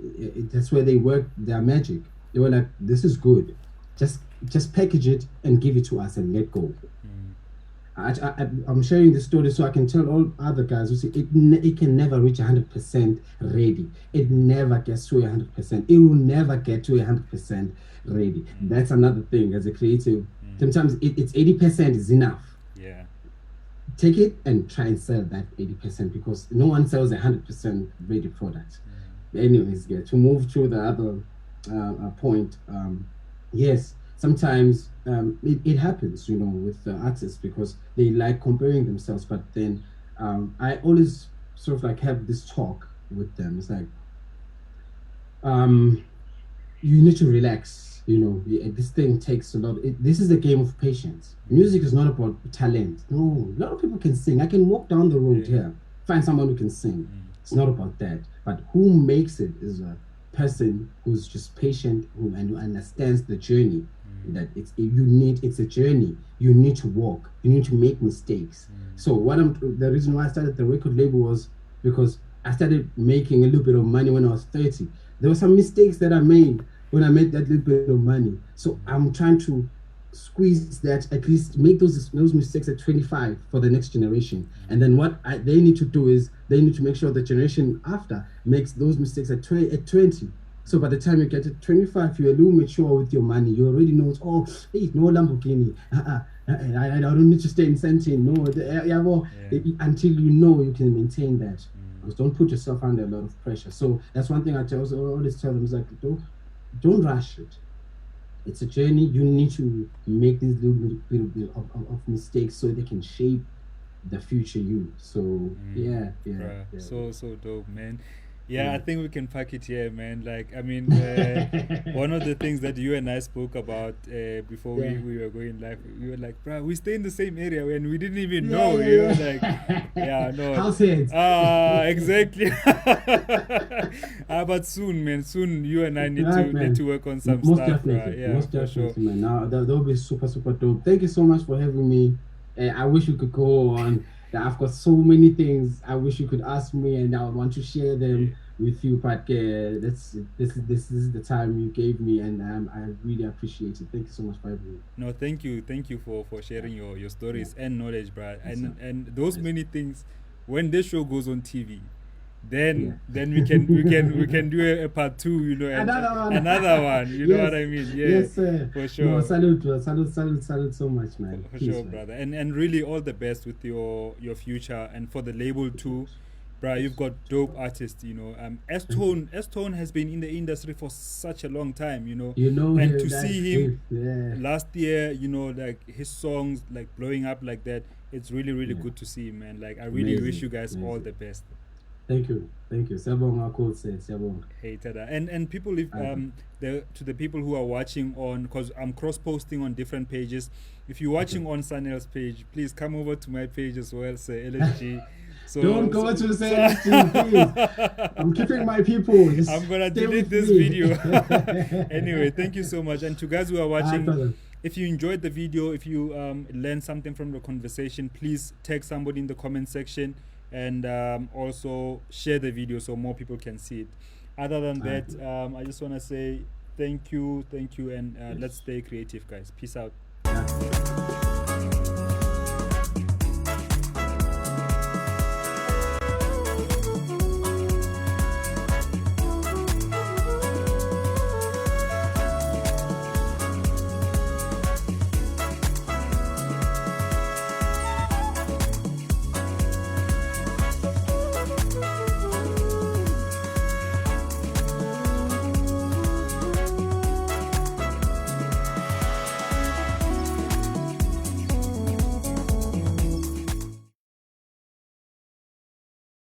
B: that's where they worked their magic. They were like, "This is good. Just package it and give it to us and let go." I'm sharing this story so I can tell all other guys who say it can never reach 100% ready. It never gets to 100%. It will never get to 100% ready. That's another thing as a creative. Sometimes it's 80% is enough.
A: Yeah.
B: Take it and try and sell that 80% because no one sells 100% ready product. Anyways, yeah, to move to the other point, yes, sometimes it happens, with the artists because they like comparing themselves. But then I always sort of like have this talk with them. It's like, um, you need to relax. This thing takes a lot. This is a game of patience. Music is not about talent. No, a lot of people can sing. I can walk down the road
A: Yeah.
B: here, find someone who can sing. It's not about that. But who makes it is a person who's just patient and who understands the journey. That it's a journey. You need to walk. You need to make mistakes. So the reason why I started the record label was because I started making a little bit of money when I was 30. There were some mistakes that I made when I made that little bit of money. So I'm trying to squeeze that, at least make those mistakes at 25 for the next generation. And then they need to do is they need to make sure the generation after makes those mistakes at 20. So by the time you get to 25, you're a little mature with your money. You already know, oh, hey, no Lamborghini. I don't need to stay in Sentin. No, until you know you can maintain that. Because don't put yourself under a lot of pressure. So that's one thing I always tell them is like, don't rush it. It's a journey. You need to make these little bit of mistakes so they can shape the future you. So yeah.
A: So dope, man. Yeah, I
B: Yeah.
A: think we can pack it here, man. Like, I mean, one of the things that you and I spoke about before
B: Yeah.
A: we were going live, we were like, bro, we stay in the same area and we didn't even
B: Yeah,
A: know, you know, like, yeah,
B: yeah.
A: no.
B: House heads.
A: Exactly. But soon, man, soon you and I
B: Right,
A: need
B: man.
A: to work on some
B: Most
A: stuff,
B: definitely.
A: yeah,
B: Most
A: for sure.
B: definitely, man. Now that'll be super, super dope. Thank you so much for having me. I wish we could go on. I've got so many things I wish you could ask me, and I want to share
A: Yeah.
B: them with you. But this is the time you gave me, and I really appreciate it. Thank you so much for having me.
A: No, thank you for sharing your
B: Yeah.
A: stories and knowledge, bro.
B: Yes, sir.
A: And those
B: Yes.
A: many things, when this show goes on TV,
B: Yeah.
A: then we can do a part two, you know, and
B: Another one.
A: another one. You know what
B: Yes.
A: I mean? Yeah,
B: Yes, sir.
A: for
B: No,
A: sure.
B: salute, bro. Salute so much, man.
A: For
B: Peace,
A: sure,
B: man.
A: brother. And really all the best with your future and for the label too. Bro, you've got dope artists, you know. S Tone has been in the industry for such a long time, you know.
B: You know
A: And
B: him.
A: to
B: That's
A: see him
B: it. Yeah.
A: last year, you know, like his songs like blowing up like that, it's really
B: Yeah.
A: good to see, man. Like I really wish
B: Amazing.
A: you guys all
B: Amazing.
A: the best.
B: Thank you. Thank you. Sabonga code said Sabonga.
A: Hey Tada. And people if
B: Alpha.
A: the people who are watching on, because I'm cross posting on different pages. If you're
B: Okay.
A: watching on Sanel's page, please come over to my page as well, say LSG.
B: Don't go to say anything, please. I'm keeping my people. Just
A: I'm gonna
B: stay
A: delete
B: with
A: this
B: me.
A: video. Anyway, thank you so much. And to guys who are watching,
B: Brother.
A: if you enjoyed the video, if you learned something from the conversation, please tag somebody in the comment section and also share the video so more people can see it. Other than that, I just want to say thank you, and let's stay creative, guys. Peace out.
B: Yeah.